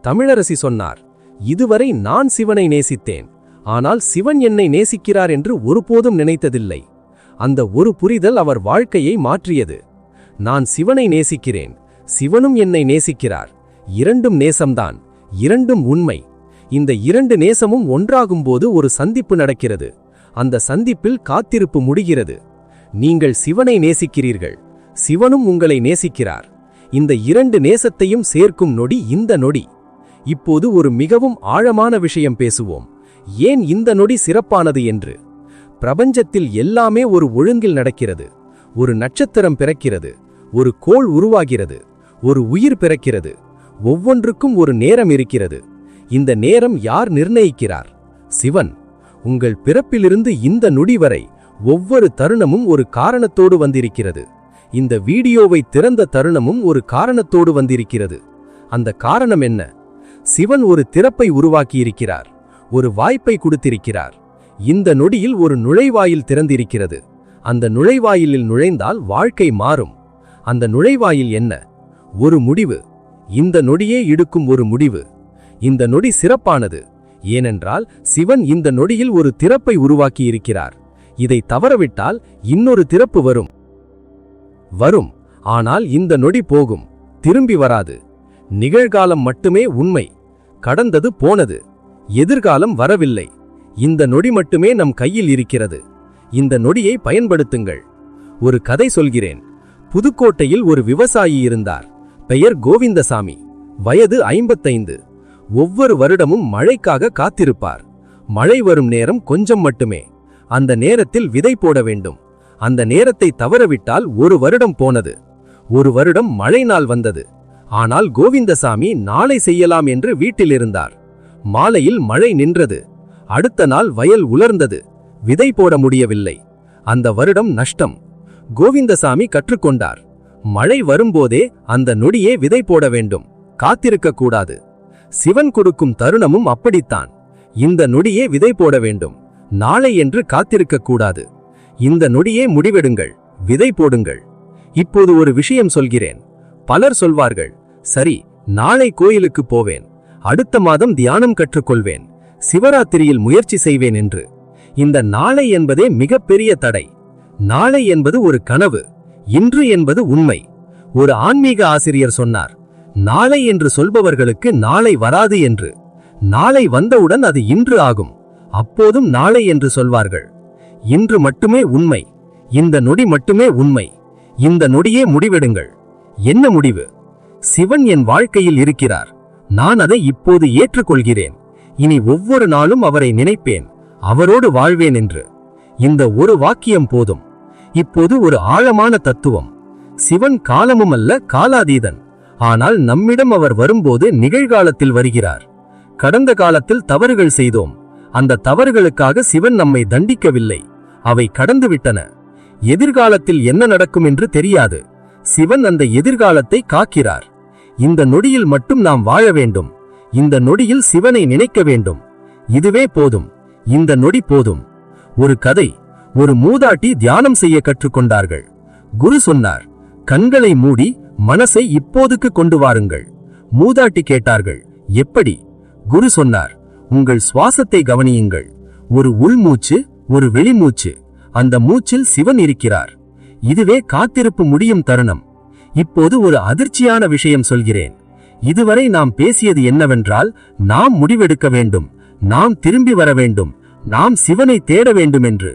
தமிழரசி சொன்னார், இதுவரை நான் சிவனை நேசித்தேன், ஆனால் சிவன் என்னை நேசிக்கிறார் என்று ஒருபோதும் நினைத்ததில்லை. அந்த ஒரு புரிதல் அவர் வாழ்க்கையை மாற்றியது. நான் சிவனை நேசிக்கிறேன், சிவனும் என்னை நேசிக்கிறார். இரண்டும் நேசம்தான், இரண்டும் உண்மை. இந்த இரண்டு நேசமும் ஒன்றாகும்போது ஒரு சந்திப்பு நடக்கிறது. அந்த சந்திப்பில் காத்திருப்பு முடிகிறது. நீங்கள் சிவனை நேசிக்கிறீர்கள், சிவனும் உங்களை நேசிக்கிறார். இந்த இரண்டு நேசத்தையும் சேர்க்கும் நொடி இந்த நொடி. இப்போது ஒரு மிகவும் ஆழமான விஷயம் பேசுவோம். ஏன் இந்த நொடி சிறப்பானது என்று. பிரபஞ்சத்தில் எல்லாமே ஒரு ஒழுங்கில் நடக்கிறது. ஒரு நட்சத்திரம் பிறக்கிறது, ஒரு கோள் உருவாகிறது, ஒரு உயிர் பிறக்கிறது. ஒவ்வொன்றுக்கும் ஒரு நேரம் இருக்கிறது. இந்த நேரம் யார் நிர்ணயிக்கிறார்? சிவன். உங்கள் பிறப்பிலிருந்து இந்த நொடி வரை ஒவ்வொரு தருணமும் ஒரு காரணத்தோடு வந்திருக்கிறது. இந்த வீடியோவை திறந்த தருணமும் ஒரு காரணத்தோடு வந்திருக்கிறது. அந்த காரணம் என்ன? சிவன் ஒரு திறப்பை உருவாக்கியிருக்கிறார், ஒரு வாய்ப்பை கொடுத்திருக்கிறார். இந்த நொடியில் ஒரு நுழைவாயில் திறந்திருக்கிறது. அந்த நுழைவாயிலில் நுழைந்தால் வாழ்க்கை மாறும். அந்த நுழைவாயில் என்ன? ஒரு முடிவு. இந்த நொடியே எடுக்கும் ஒரு முடிவு. இந்த நொடி சிறப்பானது. ஏனென்றால் சிவன் இந்த நொடியில் ஒரு திறப்பை உருவாக்கி இருக்கிறார். இதை தவறவிட்டால் இன்னொரு திறப்பு வரும். ஆனால் இந்த நொடி போகும், திரும்பி வராது. நிகழ்காலம் மட்டுமே உண்மை. கடந்தது போனது, எதிர்காலம் வரவில்லை. இந்த நொடி மட்டுமே நம் கையில் இருக்கிறது. இந்த நொடியை பயன்படுத்துங்கள். ஒரு கதை சொல்கிறேன். புதுக்கோட்டையில் ஒரு விவசாயி இருந்தார். பெயர் கோவிந்தசாமி. வயது 55. ஒவ்வொரு வருடமும் மழைக்காக காத்திருப்பார். மழை வரும் நேரம் கொஞ்சம் மட்டுமே. அந்த நேரத்தில் விதை போட வேண்டும். அந்த நேரத்தை தவறவிட்டால் ஒரு வருடம் போனது. ஒரு வருடம் மழை நாள் வந்தது. ஆனால் கோவிந்தசாமி நாளை செய்யலாம் என்று வீட்டில் இருந்தார். மாலையில் மழை நின்றது. அடுத்த நாள் வயல் உலர்ந்தது. விதை போட முடியவில்லை. அந்த வருடம் நஷ்டம். கோவிந்தசாமி கற்றுக்கொண்டார். மழை வரும்போதே அந்த நொடியே விதை போட வேண்டும், காத்திருக்க கூடாது. சிவன் கொடுக்கும் தருணமும் அப்படித்தான். இந்த நொடியே விதை போட வேண்டும், நாளை என்று காத்திருக்க கூடாது. இந்த நொடியே முடிவெடுங்கள், விதை போடுங்கள். இப்போது ஒரு விஷயம் சொல்கிறேன். பலர் சொல்வார்கள், சரி, நாளை கோயிலுக்கு போவேன், அடுத்த மாதம் தியானம் கற்றுக்கொள்வேன், சிவராத்திரியில் முயற்சி செய்வேன் என்று. இந்த நாளை என்பதே மிகப்பெரிய தடை. நாளை என்பது ஒரு கனவு, இன்று என்பது உண்மை. ஒரு ஆன்மீக ஆசிரியர் சொன்னார், நாளை என்று சொல்பவர்களுக்கு நாளை வராது என்று. நாளை வந்தவுடன் அது இன்று ஆகும். அப்போதும் நாளை என்று சொல்வார்கள். இன்று மட்டுமே உண்மை. இந்த நொடி மட்டுமே உண்மை. இந்த நொடியே முடிவெடுங்கள். என்ன முடிவு? சிவன் என் வாழ்க்கையில் இருக்கிறார். நான் அதை இப்போது ஏற்றுக்கொள்கிறேன். இனி ஒவ்வொரு நாளும் அவரை நினைப்பேன், அவரோடு வாழ்வேன் என்று. இந்த ஒரு வாக்கியம் போதும். இப்போது ஒரு ஆழமான தத்துவம். சிவன் காலமும் அல்ல, காலாதீதன். ஆனால் நம்மிடம் அவர் வரும்போது நிகழ்காலத்தில் வருகிறார். கடந்த காலத்தில் தவறுகள் செய்தோம். அந்த தவறுகளுக்காக சிவன் நம்மை தண்டிக்கவில்லை, அவை கடந்துவிட்டன. எதிர்காலத்தில் என்ன நடக்கும் என்று தெரியாது. சிவன் அந்த எதிர்காலத்தை காக்கிறார். இந்த நொடியில் மட்டும் நாம் வாழ வேண்டும். இந்த நொடியில் சிவனை நினைக்க வேண்டும். இதுவே போதும். இந்த நொடி போதும். ஒரு கதை. ஒரு மூதாட்டி தியானம் செய்ய கற்றுக்கொண்டார்கள். குரு சொன்னார், கண்களை மூடி மனசை இப்போதுக்கு கொண்டு வாருங்கள். மூதாட்டி கேட்டார்கள், எப்படி? குரு சொன்னார், உங்கள் சுவாசத்தை கவனியுங்கள். ஒரு உள்மூச்சு, ஒரு வெளிமூச்சு. அந்த மூச்சில் சிவன் இருக்கிறார். இதுவே காத்திருப்பு முடியும் தருணம். இப்போது ஒரு அதிர்ச்சியான விஷயம் சொல்கிறேன். இதுவரை நாம் பேசியது என்னவென்றால், நாம் முடிவெடுக்க வேண்டும், நாம் திரும்பி வர வேண்டும், நாம் சிவனை தேட வேண்டும் என்று.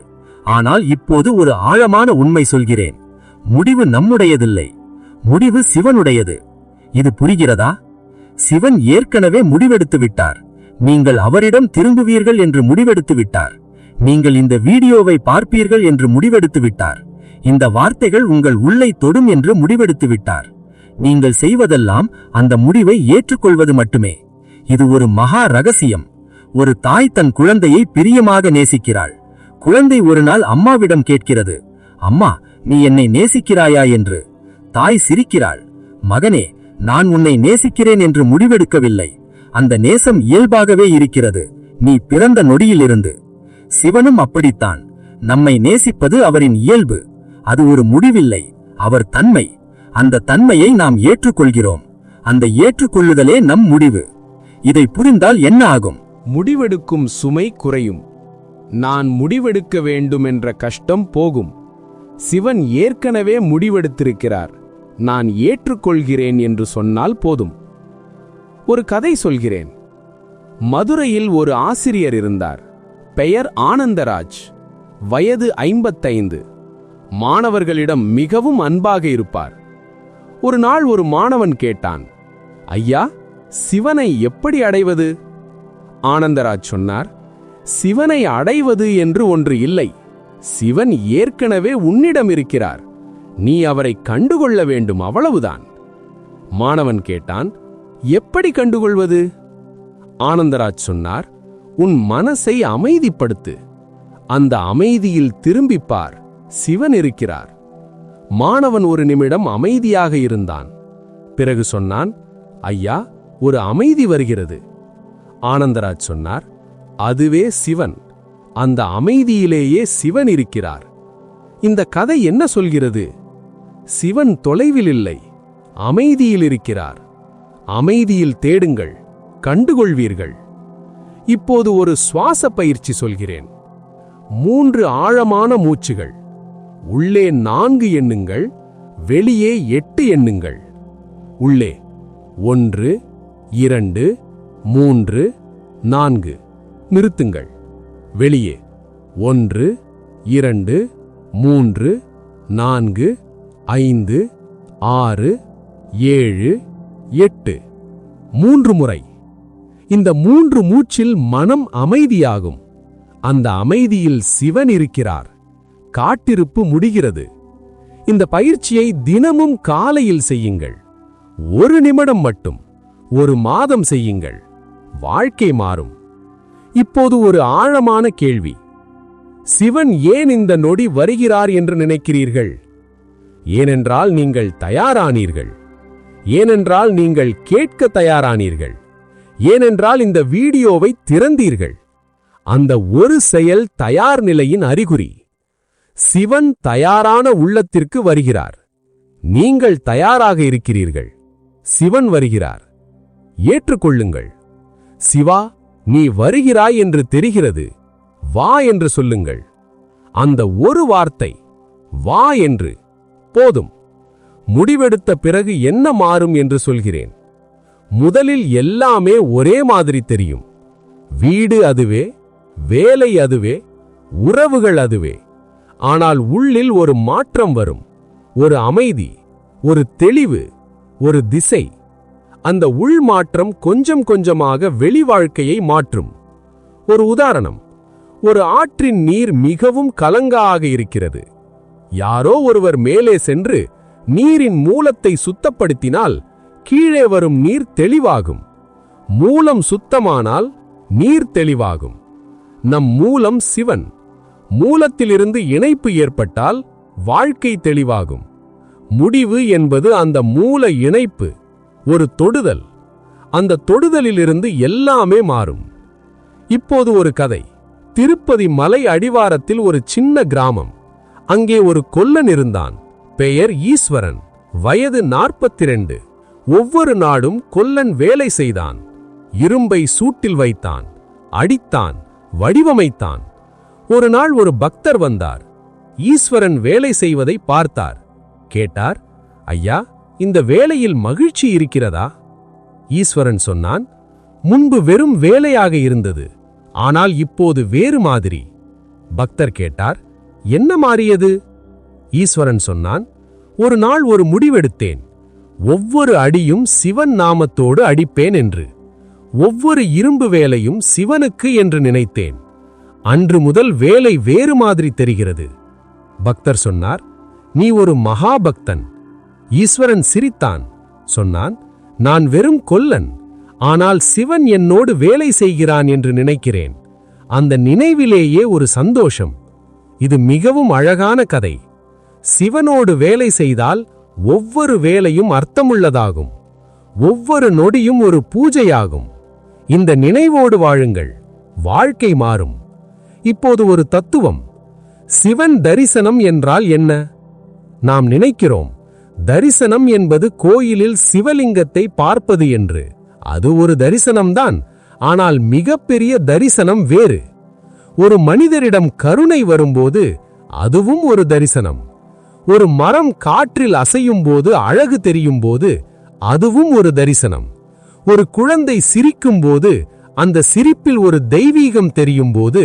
ஆனால் இப்போது ஒரு ஆழமான உண்மை சொல்கிறேன். முடிவு நம்முடையதில்லை, முடிவு சிவனுடையது. இது புரிகிறதா? சிவன் ஏற்கனவே முடிவெடுத்து விட்டார். நீங்கள் அவரிடம் திரும்புவீர்கள் என்று முடிவெடுத்து விட்டார். நீங்கள் இந்த வீடியோவை பார்ப்பீர்கள் என்று முடிவெடுத்து விட்டார். இந்த வார்த்தைகள் உங்கள் உள்ளை தொடும் என்று முடிவெடுத்து விட்டார். நீங்கள் செய்வதெல்லாம் அந்த முடிவை ஏற்றுக்கொள்வது மட்டுமே. இது ஒரு மகா ரகசியம். ஒரு தாய் தன் குழந்தையை பிரியமாக நேசிக்கிறாள். குழந்தை ஒரு நாள் அம்மாவிடம் கேட்கிறது, அம்மா, நீ என்னை நேசிக்கிறாயா என்று. தாய் சிரிக்கிறாள், மகனே, நான் உன்னை நேசிக்கிறேன் என்று முடிவெடுக்கவில்லை. அந்த நேசம் இயல்பாகவே இருக்கிறது, நீ பிறந்த நொடியிலிருந்து. சிவனும் அப்படித்தான். நம்மை நேசிப்பது அவரின் இயல்பு. அது ஒரு முடிவில்லை, அவர் தன்மை. அந்த தன்மையை நாம் ஏற்றுக்கொள்கிறோம். அந்த ஏற்றுக்கொள்ளுதலே நம் முடிவு. இதை புரிந்தால் என்ன ஆகும்? முடிவெடுக்கும் சுமை குறையும். நான் முடிவெடுக்க வேண்டும் என்ற கஷ்டம் போகும். சிவன் ஏற்கனவே முடிவெடுத்திருக்கிறார். நான் ஏற்றுக்கொள்கிறேன் என்று சொன்னால் போதும். ஒரு கதை சொல்கிறேன். மதுரையில் ஒரு ஆசிரியர் இருந்தார். பெயர் ஆனந்தராஜ். வயது 55. மாணவர்களிடம் மிகவும் அன்பாக இருப்பார். ஒரு நாள் ஒரு மாணவன் கேட்டான், ஐயா, சிவனை எப்படி அடைவது? ஆனந்தராஜ் சொன்னார், சிவனை அடைவது என்று ஒன்று இல்லை. சிவன் ஏற்கனவே உன்னிடம் இருக்கிறார். நீ அவரை கண்டுகொள்ள வேண்டும், அவ்வளவுதான். மாணவன் கேட்டான், எப்படி கண்டுகொள்வது? ஆனந்தராஜ் சொன்னார், உன் மனசை அமைதிப்படுத்து. அந்த அமைதியில் திரும்பிப்பார், சிவன் இருக்கிறார். மாணவன் ஒரு நிமிடம் அமைதியாக இருந்தான். பிறகு சொன்னான், ஐயா, ஒரு அமைதி வருகிறது. ஆனந்தராஜ் சொன்னார், அதுவே சிவன். அந்த அமைதியிலேயே சிவன் இருக்கிறார். இந்த கதை என்ன சொல்கிறது? சிவன் தொலைவில் இல்லை, அமைதியில் இருக்கிறார். அமைதியில் தேடுங்கள், கண்டுகொள்வீர்கள். இப்போது ஒரு சுவாச பயிற்சி சொல்கிறேன். 3 ஆழமான மூச்சுகள். உள்ளே 4 எண்ணுங்கள், வெளியே 8 எண்ணுங்கள். உள்ளே 1 2 3 4. நிறுத்துங்கள். வெளியே 1 2 3 4 5 6 7 8. 3 முறை. இந்த 3 மூச்சில் மனம் அமைதியாகும். அந்த அமைதியில் சிவன் இருக்கிறார். காட்டிருப்பு முடிகிறது. இந்த பயிற்சியை தினமும் காலையில் செய்யுங்கள். 1 நிமிடம் மட்டும். 1 மாதம் செய்யுங்கள். வாழ்க்கை மாறும். இப்போது ஒரு ஆழமான கேள்வி. சிவன் ஏன் இந்த நொடி வருகிறார் என்று நினைக்கிறீர்கள்? ஏனென்றால் நீங்கள் தயாரானீர்கள். ஏனென்றால் நீங்கள் கேட்க தயாரானீர்கள். ஏனென்றால் இந்த வீடியோவை திறந்தீர்கள். அந்த ஒரு செயல் தயார் நிலையின் அறிகுறி. சிவன் தயாரான உள்ளத்திற்கு வருகிறார். நீங்கள் தயாராக இருக்கிறீர்கள். சிவன் வருகிறார். ஏற்றுக்கொள்ளுங்கள். சிவா, நீ வருகிறாய் என்று தெரிகிறது. வா என்று சொல்லுங்கள். அந்த ஒரு வார்த்தை, வா என்று, போதும். முடிவெடுத்த பிறகு என்ன மாறும் என்று சொல்கிறேன். முதலில் எல்லாமே ஒரே மாதிரி தெரியும். வீடு அதுவே, வேலை அதுவே, உறவுகள் அதுவே. ஆனால் உள்ளில் ஒரு மாற்றம் வரும். ஒரு அமைதி, ஒரு தெளிவு, ஒரு திசை. அந்த உள் மாற்றம் கொஞ்சம் கொஞ்சமாக வெளி வாழ்க்கையை மாற்றும். ஒரு உதாரணம். ஒரு ஆற்றின் நீர் மிகவும் கலங்காக இருக்கிறது. யாரோ ஒருவர் மேலே சென்று நீரின் மூலத்தை சுத்தப்படுத்தினால் கீழே வரும் நீர் தெளிவாகும். மூலம் சுத்தமானால் நீர் தெளிவாகும். நம் மூலம் சிவன். மூலத்திலிருந்து இணைப்பு ஏற்பட்டால் வாழ்க்கை தெளிவாகும். முடிவு என்பது அந்த மூல இணைப்பு. ஒரு தொடுதல். அந்த தொடுதலிலிருந்து எல்லாமே மாறும். இப்போது ஒரு கதை. திருப்பதி மலை அடிவாரத்தில் ஒரு சின்ன கிராமம். அங்கே ஒரு கொல்லன் இருந்தான். பெயர் ஈஸ்வரன். வயது 42. ஒவ்வொரு நாடும் கொல்லன் வேலை செய்தான். இரும்பை சூட்டில் வைத்தான், அடித்தான், வடிவமைத்தான். ஒரு நாள் ஒரு பக்தர் வந்தார். ஈஸ்வரன் வேலை செய்வதை பார்த்தார். கேட்டார், ஐயா, இந்த வேலையில் மகிழ்ச்சி இருக்கிறதா? ஈஸ்வரன் சொன்னான், முன்பு வெறும் வேலையாக இருந்தது, ஆனால் இப்போது வேறு மாதிரி. பக்தர் கேட்டார், என்ன மாறியது? ஈஸ்வரன் சொன்னான், ஒரு நாள் ஒரு முடிவெடுத்தேன். ஒவ்வொரு அடியும் சிவன் நாமத்தோடு அடிப்பேன் என்று. ஒவ்வொரு இரும்பு வேலையும் சிவனுக்கு என்று நினைத்தேன். அன்று முதல் வேலை வேறு மாதிரி தெரிகிறது. பக்தர் சொன்னார், நீ ஒரு மகாபக்தன். ஈஸ்வரன் சிரித்தான். சொன்னான், நான் வெறும் கொல்லன், ஆனால் சிவன் என்னோடு வேலை செய்கிறான் என்று நினைக்கிறேன். அந்த நினைவிலேயே ஒரு சந்தோஷம். இது மிகவும் அழகான கதை. சிவனோடு வேலை செய்தால் ஒவ்வொரு வேலையும் அர்த்தமுள்ளதாகும். ஒவ்வொரு நொடியும் ஒரு பூஜையாகும். இந்த நினைவோடு வாழுங்கள். வாழ்க்கை மாறும். இப்போது ஒரு தத்துவம். சிவன் தரிசனம் என்றால் என்ன? நாம் நினைக்கிறோம், தரிசனம் என்பது கோயிலில் சிவலிங்கத்தை பார்ப்பது என்று. அது ஒரு தரிசனம்தான். ஆனால் மிகப்பெரிய தரிசனம் வேறு. ஒரு மனிதரிடம் கருணை வரும்போது அதுவும் ஒரு தரிசனம். ஒரு மரம் காற்றில் அசையும் போது அழகு தெரியும் போது அதுவும் ஒரு தரிசனம். ஒரு குழந்தை சிரிக்கும் போது அந்த சிரிப்பில் ஒரு தெய்வீகம் தெரியும் போது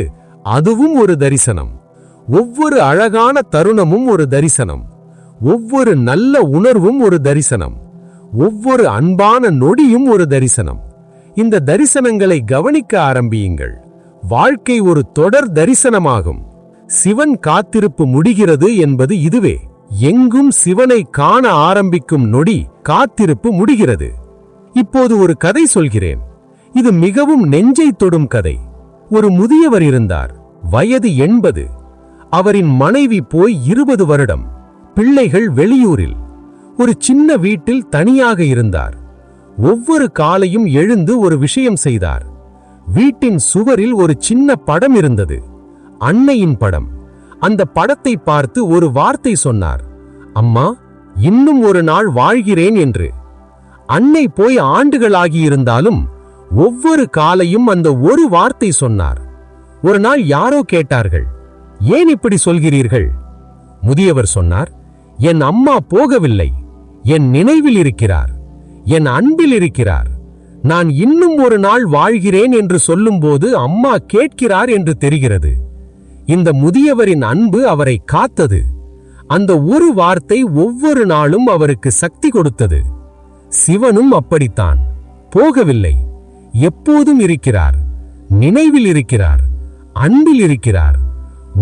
அதுவும் ஒரு தரிசனம். ஒவ்வொரு அழகான தருணமும் ஒரு தரிசனம். ஒவ்வொரு நல்ல உணர்வும் ஒரு தரிசனம். ஒவ்வொரு அன்பான நொடியும் ஒரு தரிசனம். இந்த தரிசனங்களை கவனிக்க ஆரம்பியுங்கள். வாழ்க்கை ஒரு தொடர் தரிசனமாகும். சிவன் காத்திருப்பு முடிகிறது என்பது இதுவே. எங்கும் சிவனை காண ஆரம்பிக்கும் நொடி காத்திருப்பு முடிகிறது. இப்போது ஒரு கதை சொல்கிறேன். இது மிகவும் நெஞ்சை தொடும் கதை. ஒரு முதியவர் இருந்தார். வயது 80. அவரின் மனைவி போய் 20 வருடம். பிள்ளைகள் வெளியூரில். ஒரு சின்ன வீட்டில் தனியாக இருந்தார். ஒவ்வொரு காலையும் எழுந்து ஒரு விஷயம் செய்தார். வீட்டின் சுவரில் ஒரு சின்ன படம் இருந்தது. அன்னையின் படம். அந்த படத்தை பார்த்து ஒரு வார்த்தை சொன்னார், அம்மா, இன்னும் ஒரு நாள் வாழ்கிறேன் என்று. அன்னை போய் ஆண்டுகளாகியிருந்தாலும் ஒவ்வொரு காலையும் அந்த ஒரு வார்த்தை சொன்னார். ஒரு நாள் யாரோ கேட்டார்கள், ஏன் இப்படி சொல்கிறீர்கள்? முதியவர் சொன்னார், என் அம்மா போகவில்லை, என் நினைவில் இருக்கிறார், என் அன்பில் இருக்கிறார். நான் இன்னும் ஒரு நாள் வாழ்கிறேன் என்று சொல்லும்போது அம்மா கேட்கிறார் என்று தெரிகிறது. இந்த முதியவரின் அன்பு அவரை காத்தது. அந்த ஒரு வார்த்தை ஒவ்வொரு நாளும் அவருக்கு சக்தி கொடுத்தது. சிவனும் அப்படித்தான். போகவில்லை, எப்போதும் இருக்கிறார், நினைவில் இருக்கிறார், அன்பில் இருக்கிறார்.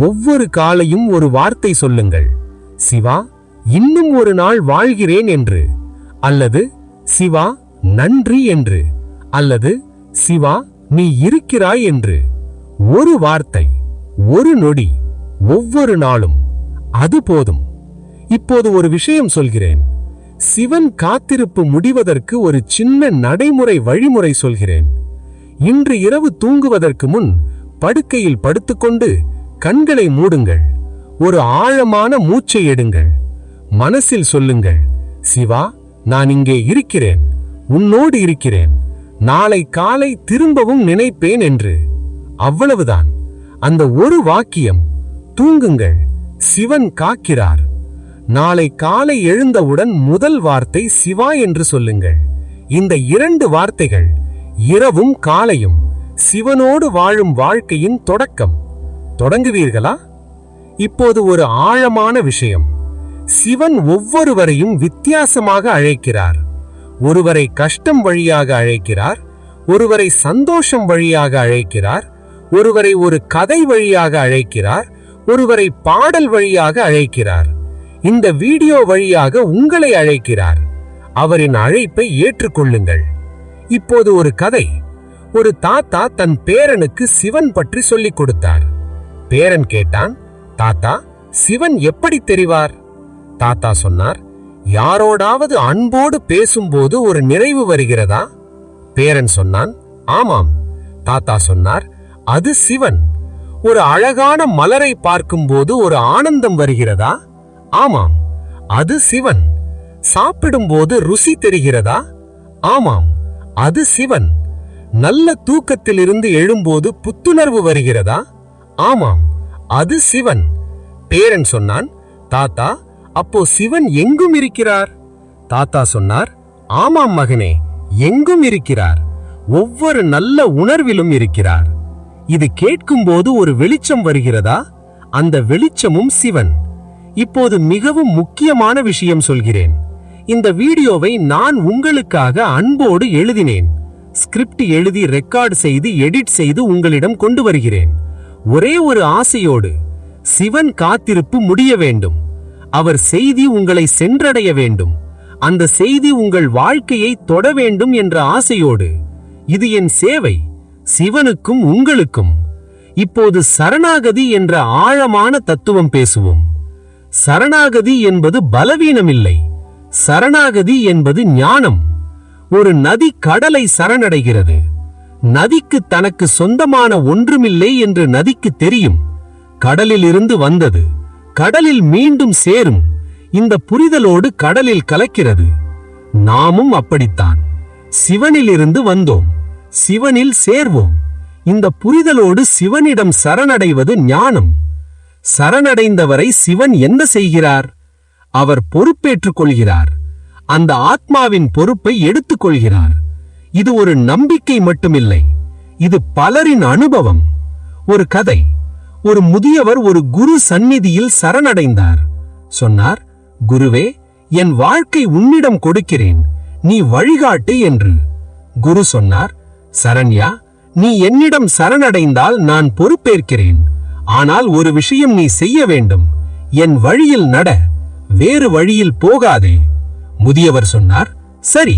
ஒவ்வொரு காலையும் ஒரு வார்த்தை சொல்லுங்கள், சிவா, இன்னும் ஒரு நாள் வாழ்கிறேன் என்று, அல்லது சிவா, நன்றி என்று, அல்லது சிவா, நீ இருக்கிறாய் என்று. ஒரு வார்த்தை, ஒரு நொடி, ஒவ்வொரு நாளும், அது போதும். இப்போது ஒரு விஷயம் சொல்கிறேன். சிவன் காத்திருப்பு முடிவதற்கு ஒரு சின்ன நடைமுறை வழிமுறை சொல்கிறேன். இன்று இரவு தூங்குவதற்கு முன் படுக்கையில் படுத்துக்கொண்டு கண்களை மூடுங்கள். ஒரு ஆழமான மூச்சை எடுங்கள். மனசில் சொல்லுங்கள், சிவா, நான் இங்கே இருக்கிறேன், உன்னோடு இருக்கிறேன், நாளை காலை திரும்பவும் நினைப்பேன் என்று. அவ்வளவுதான். அந்த ஒரு வாக்கியம். தூங்குங்கள், சிவன் காக்கிறார். நாளை காலை எழுந்தவுடன் முதல் வார்த்தை சிவா என்று சொல்லுங்கள். இந்த 2 வார்த்தைகள் இரவும் காலையும் சிவனோடு வாழும் வாழ்க்கையின் தொடக்கம். தொடங்குவீர்களா? இப்போது ஒரு ஆழமான விஷயம். சிவன் ஒவ்வொருவரையும் வித்தியாசமாக அழைக்கிறார். ஒருவரை கஷ்டம் வழியாக அழைக்கிறார், ஒருவரை சந்தோஷம் வழியாக அழைக்கிறார், ஒருவரை ஒரு கதை வழியாக அழைக்கிறார், ஒருவரை பாடல் வழியாக அழைக்கிறார். இந்த வீடியோ வழியாக உங்களை அழைக்கிறார். அவரின் அழைப்பை ஏற்றுக்கொள்ளுங்கள். இப்போது ஒரு கதை. ஒரு தாத்தா தன் பேரனுக்கு சிவன் பற்றி சொல்லிக் கொடுத்தார். பேரன் கேட்டான், தாத்தா, சிவன் எப்படி தெரிவார்? தாத்தா சொன்னார், யாரோடாவது அன்போடு பேசும்போது ஒரு நிறைவு வருகிறதா? பேரன் சொன்னான், ஆமாம். தாத்தா சொன்னார், அது சிவன். ஒரு அழகான மலரை பார்க்கும்போது ஒரு ஆனந்தம் வருகிறதா? ஆமாம், அது சிவன். சாப்பிடும்போது ருசி தெரிகிறதா? ஆமாம், அது சிவன். நல்ல தூக்கத்திலிருந்து எழும்போது புத்துணர்வு வருகிறதா? ஆமாம், அது சிவன். பேரன் சொன்னான், தாத்தா, அப்போ சிவன் எங்கும் இருக்கிறார்? தாத்தா சொன்னார், ஆமாம் மகனே, எங்கும் இருக்கிறார். ஒவ்வொரு நல்ல உணர்விலும் இருக்கிறார். இது கேட்கும்போது ஒரு வெளிச்சம் வருகிறதா? அந்த வெளிச்சமும் சிவன். இப்போது மிகவும் முக்கியமான விஷயம் சொல்கிறேன். இந்த வீடியோவை நான் உங்களுக்காக அன்போடு எழுதினேன். ஸ்கிரிப்ட் எழுதி ரெக்கார்ட் செய்து எடிட் செய்து உங்களிடம் கொண்டு வருகிறேன். ஒரே ஒரு ஆசையோடு, சிவன் காத்திருப்பு முடிய வேண்டும். அவர் செய்தி உங்களை சென்றடைய வேண்டும். அந்த செய்தி உங்கள் வாழ்க்கையை தொட வேண்டும் என்ற ஆசையோடு. இது என் சேவை, சிவனுக்கும் உங்களுக்கும். இப்போது சரணாகதி என்ற ஆழமான தத்துவம் பேசுவோம். சரணாகதி என்பது பலவீனமில்லை. சரணாகதி என்பது ஞானம். ஒரு நதி கடலை சரணடைகிறது. நதிக்கு தனக்கு சொந்தமான ஒன்றுமில்லை என்று நதிக்கு தெரியும். கடலில் இருந்து வந்தது, கடலில் மீண்டும் சேரும். இந்த புரிதலோடு கடலில் கலக்கிறது. நாமும் அப்படித்தான். சிவனிலிருந்து வந்தோம், சிவனில் சேர்வோம். இந்த புரிதலோடு சிவனிடம் சரணடைவது ஞானம். சரணடைந்தவரை சிவன் என்ன செய்கிறார்? அவர் பொறுப்பேற்றுக் கொள்கிறார். அந்த ஆத்மாவின் பொறுப்பை எடுத்துக் கொள்கிறார். இது ஒரு நம்பிக்கை மட்டுமில்லை, இது பலரின் அனுபவம். ஒரு கதை. ஒரு முதியவர் ஒரு குரு சந்நிதியில் சரணடைந்தார். சொன்னார், குருவே, என் வாழ்க்கை உன்னிடம் கொடுக்கிறேன், நீ வழிகாட்டு என்று. குரு சொன்னார், சரண்யா, நீ என்னிடம் சரணடைந்தால் நான் பொறுப்பேற்கிறேன். ஆனால் ஒரு விஷயம் நீ செய்ய வேண்டும். என் வழியில் நட, வேறு வழியில் போகாதே. முதியவர் சொன்னார், சரி.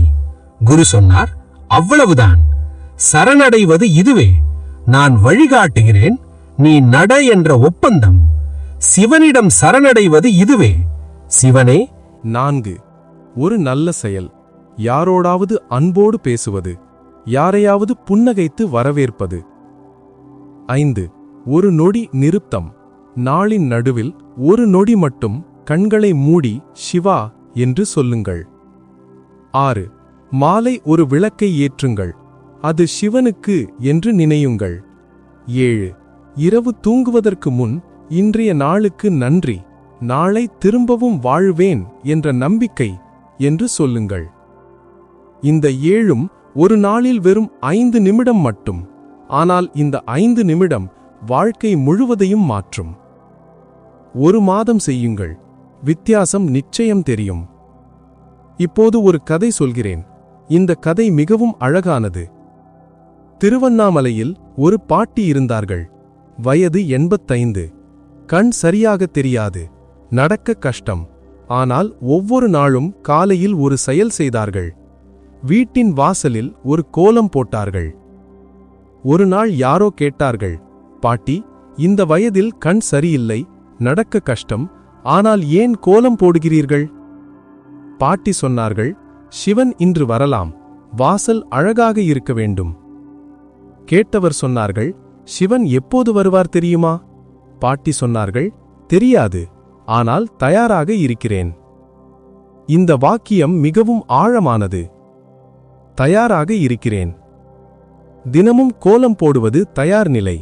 குரு சொன்னார், அவ்வளவுதான். சரணடைவது இதுவே. நான் வழிகாட்டுகிறேன், நீ நட என்ற ஒப்பந்தம். சிவனிடம் சரணடைவது இதுவே. சிவனே. 4. ஒரு நல்ல செயல். யாரோடாவது அன்போடு பேசுவது, யாரையாவது புன்னகைத்து வரவேற்பது. 5. ஒரு நொடி நிருப்தம். நாளின் நடுவில் ஒரு நொடி மட்டும் கண்களை மூடி சிவா என்று சொல்லுங்கள். 6. மாலை ஒரு விளக்கை ஏற்றுங்கள். அது சிவனுக்கு என்று நினையுங்கள். 7. இரவு தூங்குவதற்கு முன் இன்றைய நாளுக்கு நன்றி, நாளை திரும்பவும் வாழ்வேன் என்ற நம்பிக்கை என்று சொல்லுங்கள். இந்த 7ம் ஒரு நாளில் வெறும் 5 நிமிடம் மட்டும். ஆனால் இந்த 5 நிமிடம் வாழ்க்கை முழுவதையும் மாற்றும். 1 மாதம் செய்யுங்கள், வித்தியாசம் நிச்சயம் தெரியும். இப்போது ஒரு கதை சொல்கிறேன். இந்த கதை மிகவும் அழகானது. திருவண்ணாமலையில் ஒரு பாட்டி இருந்தார்கள். வயது 85. கண் சரியாக தெரியாது, நடக்க கஷ்டம். ஆனால் ஒவ்வொரு நாளும் காலையில் ஒரு செயல் செய்தார்கள். வீட்டின் வாசலில் ஒரு கோலம் போட்டார்கள். ஒரு நாள் யாரோ கேட்டார்கள், பாட்டி, இந்த வயதில் கண் சரியில்லை, நடக்க கஷ்டம், ஆனால் ஏன் கோலம் போடுகிறீர்கள்? பாட்டி சொன்னார்கள், சிவன் இன்று வரலாம், வாசல் அழகாக இருக்க வேண்டும். கேட்டவர் சொன்னார்கள், சிவன் எப்போது வருவார் தெரியுமா? பாட்டி சொன்னார்கள், தெரியாது, ஆனால் தயாராக இருக்கிறேன். இந்த வாக்கியம் மிகவும் ஆழமானது. தயாராக இருக்கிறேன். தினமும் கோலம் போடுவது தயார் நிலை.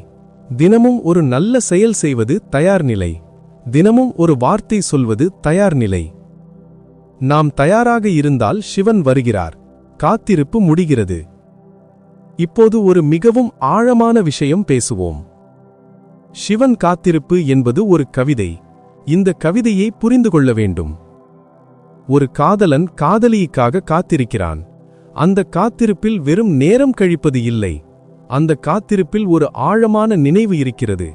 தினமும் ஒரு நல்ல செயல் செய்வது தயார் நிலை. தினமும் ஒரு வார்த்தை சொல்வது தயார் நிலை. நாம் தயாராக இருந்தால் சிவன் வருகிறார், காத்திருப்பு முடிகிறது. இப்போது ஒரு மிகவும் ஆழமான விஷயம் பேசுவோம். சிவன் காத்திருப்பு என்பது ஒரு கவிதை. இந்த கவிதையை புரிந்து கொள்ள வேண்டும். ஒரு காதலன் காதலிக்காக காத்திருக்கிறான். அந்த காத்திருப்பில் வெறும் நேரம் கழிப்பது இல்லை. அந்த காத்திருப்பில் ஒரு ஆழமான நினைவு இருக்கிறது,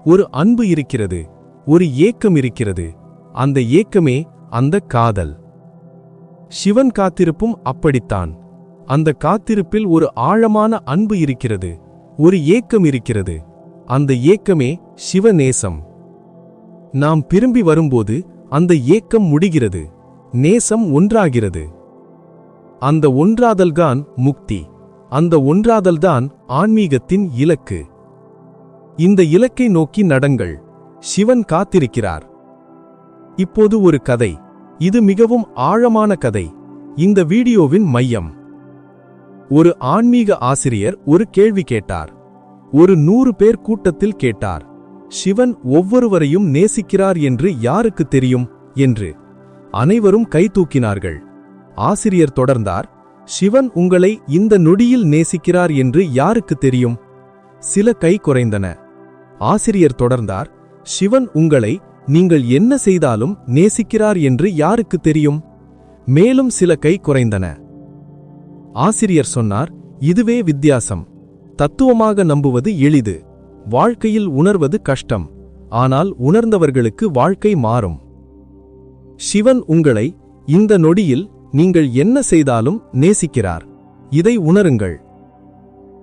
ஒரு அன்பு இருக்கிறது, ஒரு ஏக்கம் இருக்கிறது. அந்த ஏக்கமே அந்த காதல். சிவன் காத்திருப்பும் அப்படித்தான். அந்த காத்திருப்பில் ஒரு ஆழமான அன்பு இருக்கிறது, ஒரு ஏக்கம் இருக்கிறது. அந்த ஏக்கமே சிவநேசம். நாம் திரும்பி வரும்போது அந்த ஏக்கம் முடிகிறது, நேசம் ஒன்றாகிறது. அந்த ஒன்றாதல்தான் முக்தி. அந்த ஒன்றாதல்தான் ஆன்மீகத்தின் இலக்கு. இந்த இலக்கை நோக்கி நடங்கள். சிவன் காத்திருக்கிறார். இப்போது ஒரு கதை. இது மிகவும் ஆழமான கதை. இந்த வீடியோவின் மையம். ஒரு ஆன்மீக ஆசிரியர் ஒரு கேள்வி கேட்டார். ஒரு 100 பேர் கூட்டத்தில் கேட்டார், சிவன் ஒவ்வொருவரையும் நேசிக்கிறார் என்று யாருக்கு தெரியும் என்று. அனைவரும் கை தூக்கினார்கள். ஆசிரியர் தொடர்ந்தார், சிவன் உங்களை இந்த நொடியில் நேசிக்கிறார் என்று யாருக்கு தெரியும்? சில கை குறைந்தன. ஆசிரியர் தொடர்ந்தார், சிவன் உங்களை நீங்கள் என்ன செய்தாலும் நேசிக்கிறார் என்று யாருக்கு தெரியும்? மேலும் சில கை குறைந்தன. ஆசிரியர் சொன்னார், இதுவே வித்தியாசம். தத்துவமாக நம்புவது எளிது, வாழ்க்கையில் உணர்வது கஷ்டம். ஆனால் உணர்ந்தவர்களுக்கு வாழ்க்கை மாறும். சிவன் உங்களை இந்த நொடியில் நீங்கள் என்ன செய்தாலும் நேசிக்கிறார். இதை உணருங்கள்.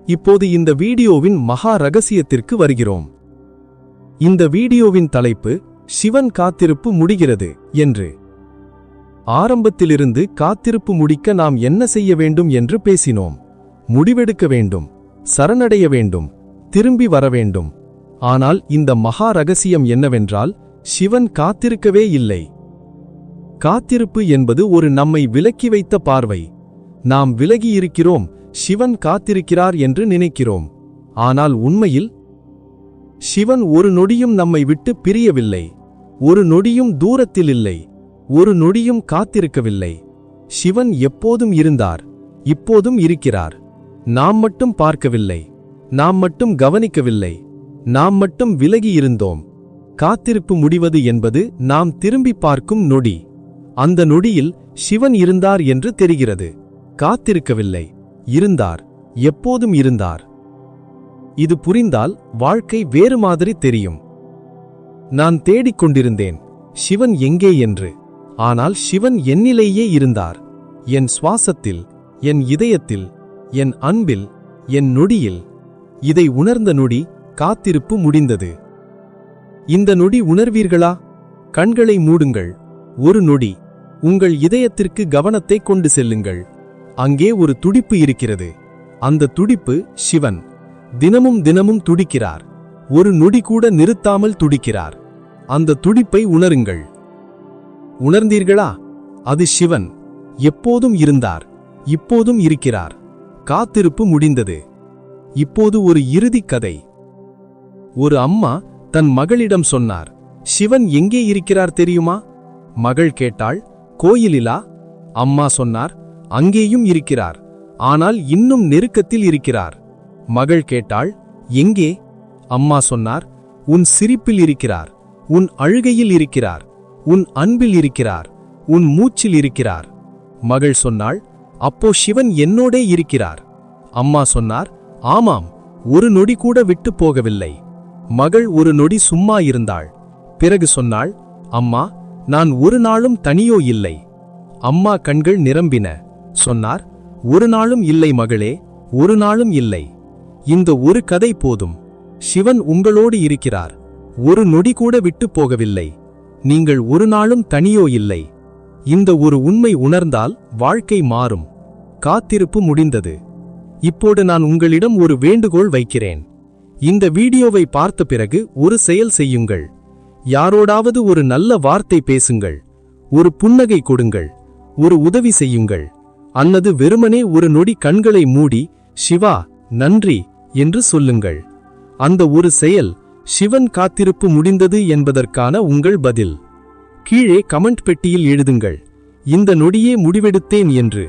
இப்போது இந்த வீடியோவின் மகா ரகசியத்திற்கு வருகிறோம். இந்த வீடியோவின் தலைப்பு சிவன் காத்திருப்பு முடிகிறது என்று. ஆரம்பத்திலிருந்து காத்திருப்பு முடிக்க நாம் என்ன செய்ய வேண்டும் என்று பேசினோம். முடிவெடுக்க வேண்டும், சரணடைய வேண்டும், திரும்பி வர வேண்டும். ஆனால் இந்த மகா ரகசியம் என்னவென்றால், சிவன் காத்திருக்கவே இல்லை. காத்திருப்பு என்பது ஒரு நம்மை விலக்கி வைத்த பார்வை. நாம் விலகியிருக்கிறோம், சிவன் காத்திருக்கிறார் என்று நினைக்கிறோம். ஆனால் உண்மையில் சிவன் ஒரு நொடியும் நம்மை விட்டு பிரியவில்லை. ஒரு நொடியும் தூரத்தில் இல்லை. ஒரு நொடியும் காத்திருக்கவில்லை. சிவன் எப்போதும் இருந்தார், இப்போதும் இருக்கிறார். நாம் மட்டும் பார்க்கவில்லை, நாம் மட்டும் கவனிக்கவில்லை, நாம் மட்டும் விலகி இருந்தோம். காத்திருப்பு முடிவது என்பது நாம் திரும்பி பார்க்கும் நொடி. அந்த நொடியில் சிவன் இருந்தார் என்று தெரிகிறது. காத்திருக்கவில்லை, இருந்தார், எப்போதும் இருந்தார். இது புரிந்தால் வாழ்க்கை வேறு மாதிரி தெரியும். நான் தேடிக்கொண்டிருந்தேன், சிவன் எங்கே என்று. ஆனால் சிவன் என்னிலேயே இருந்தார். என் சுவாசத்தில், என் இதயத்தில், என் அன்பில், என் நொடியில். இதை உணர்ந்த நொடி காத்திருப்பு முடிந்தது. இந்த நொடி உணர்வீர்களா? கண்களை மூடுங்கள். ஒரு நொடி உங்கள் இதயத்திற்கு கவனத்தை கொண்டு செல்லுங்கள். அங்கே ஒரு துடிப்பு இருக்கிறது. அந்த துடிப்பு சிவன். தினமும் தினமும் துடிக்கிறார். ஒரு நொடி கூட நிறுத்தாமல் துடிக்கிறார். அந்த துடிப்பை உணருங்கள். உணர்ந்தீர்களா? அது சிவன். எப்போதும் இருந்தார், இப்போதும் இருக்கிறார். காத்திருப்பு முடிந்தது. இப்போது ஒரு இறுதிக் கதை. ஒரு அம்மா தன் மகளிடம் சொன்னார், சிவன் எங்கே இருக்கிறார் தெரியுமா? மகள் கேட்டாள், கோயிலிலா? அம்மா சொன்னார், அங்கேயும் இருக்கிறார், ஆனால் இன்னும் நெருக்கத்தில் இருக்கிறார். மகள் கேட்டாள், எங்கே? அம்மா சொன்னார், உன் சிரிப்பில் இருக்கிறார், உன் அழுகையில் இருக்கிறார், உன் அன்பில் இருக்கிறார், உன் மூச்சில் இருக்கிறார். மகள் சொன்னாள், அப்போ சிவன் என்னோடே இருக்கிறார். அம்மா சொன்னார், ஆமாம், ஒரு நொடி கூட விட்டு போகவில்லை. மகள் ஒரு நொடி சும்மா இருந்தாள். பிறகு சொன்னாள், அம்மா, நான் ஒரு நாளும் தனியோ இல்லை. அம்மா கண்கள் நிரம்பின. சொன்னார், ஒரு நாளும் இல்லை மகளே, ஒரு நாளும் இல்லை. இந்த ஒரு கதை போதும். சிவன் உங்களோடு இருக்கிறார், ஒரு நொடி கூட விட்டு போகவில்லை. நீங்கள் ஒரு நாளும் தனியோ இல்லை. இந்த ஒரு உண்மை உணர்ந்தால் வாழ்க்கை மாறும். காத்திருப்பு முடிந்தது. இப்போது நான் உங்களிடம் ஒரு வேண்டுகோள் வைக்கிறேன். இந்த வீடியோவை பார்த்த பிறகு ஒரு செயல் செய்யுங்கள். யாரோடாவது ஒரு நல்ல வார்த்தை பேசுங்கள், ஒரு புன்னகை கொடுங்கள், ஒரு உதவி செய்யுங்கள், அல்லது வெறுமனே ஒரு நொடி கண்களை மூடி சிவா நன்றி என்று சொல்லுங்கள். அந்த ஒரு செயல் சிவன் காத்திருப்பு முடிந்தது என்பதற்கான உங்கள் பதில். கீழே கமெண்ட் பெட்டியில் எழுதுங்கள், இந்த நொடியே முடிவெடுத்தேன் என்று.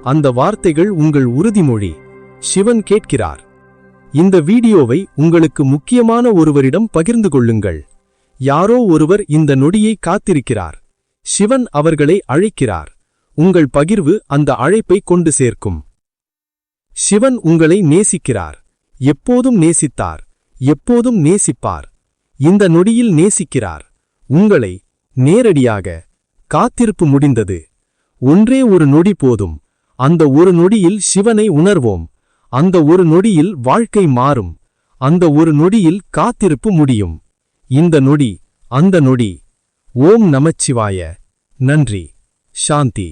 அந்த வார்த்தைகள் உங்கள் உறுதிமொழி. சிவன் கேட்கிறார். இந்த வீடியோவை உங்களுக்கு முக்கியமான ஒருவரிடம் பகிர்ந்து கொள்ளுங்கள். யாரோ ஒருவர் இந்த நொடியை காத்திருக்கிறார். சிவன் அவர்களை அழைக்கிறார். உங்கள் பகிர்வு அந்த அழைப்பை கொண்டு சேர்க்கும். சிவன் உங்களை நேசிக்கிறார். எப்போதும் நேசித்தார், எப்போதும் நேசிப்பார். இந்த நொடியில் நேசிக்கிறார் உங்களை நேரடியாக. காத்திருப்பு முடிந்தது. ஒன்றே ஒரு நொடி போதும். அந்த ஒரு நொடியில் சிவனை உணர்வோம். அந்த ஒரு நொடியில் வாழ்க்கை மாறும். அந்த ஒரு நொடியில் காத்திருப்பு முடியும். இந்த நொடி, அந்த நொடி. ஓம் நமச்சிவாய. நன்றி. சாந்தி.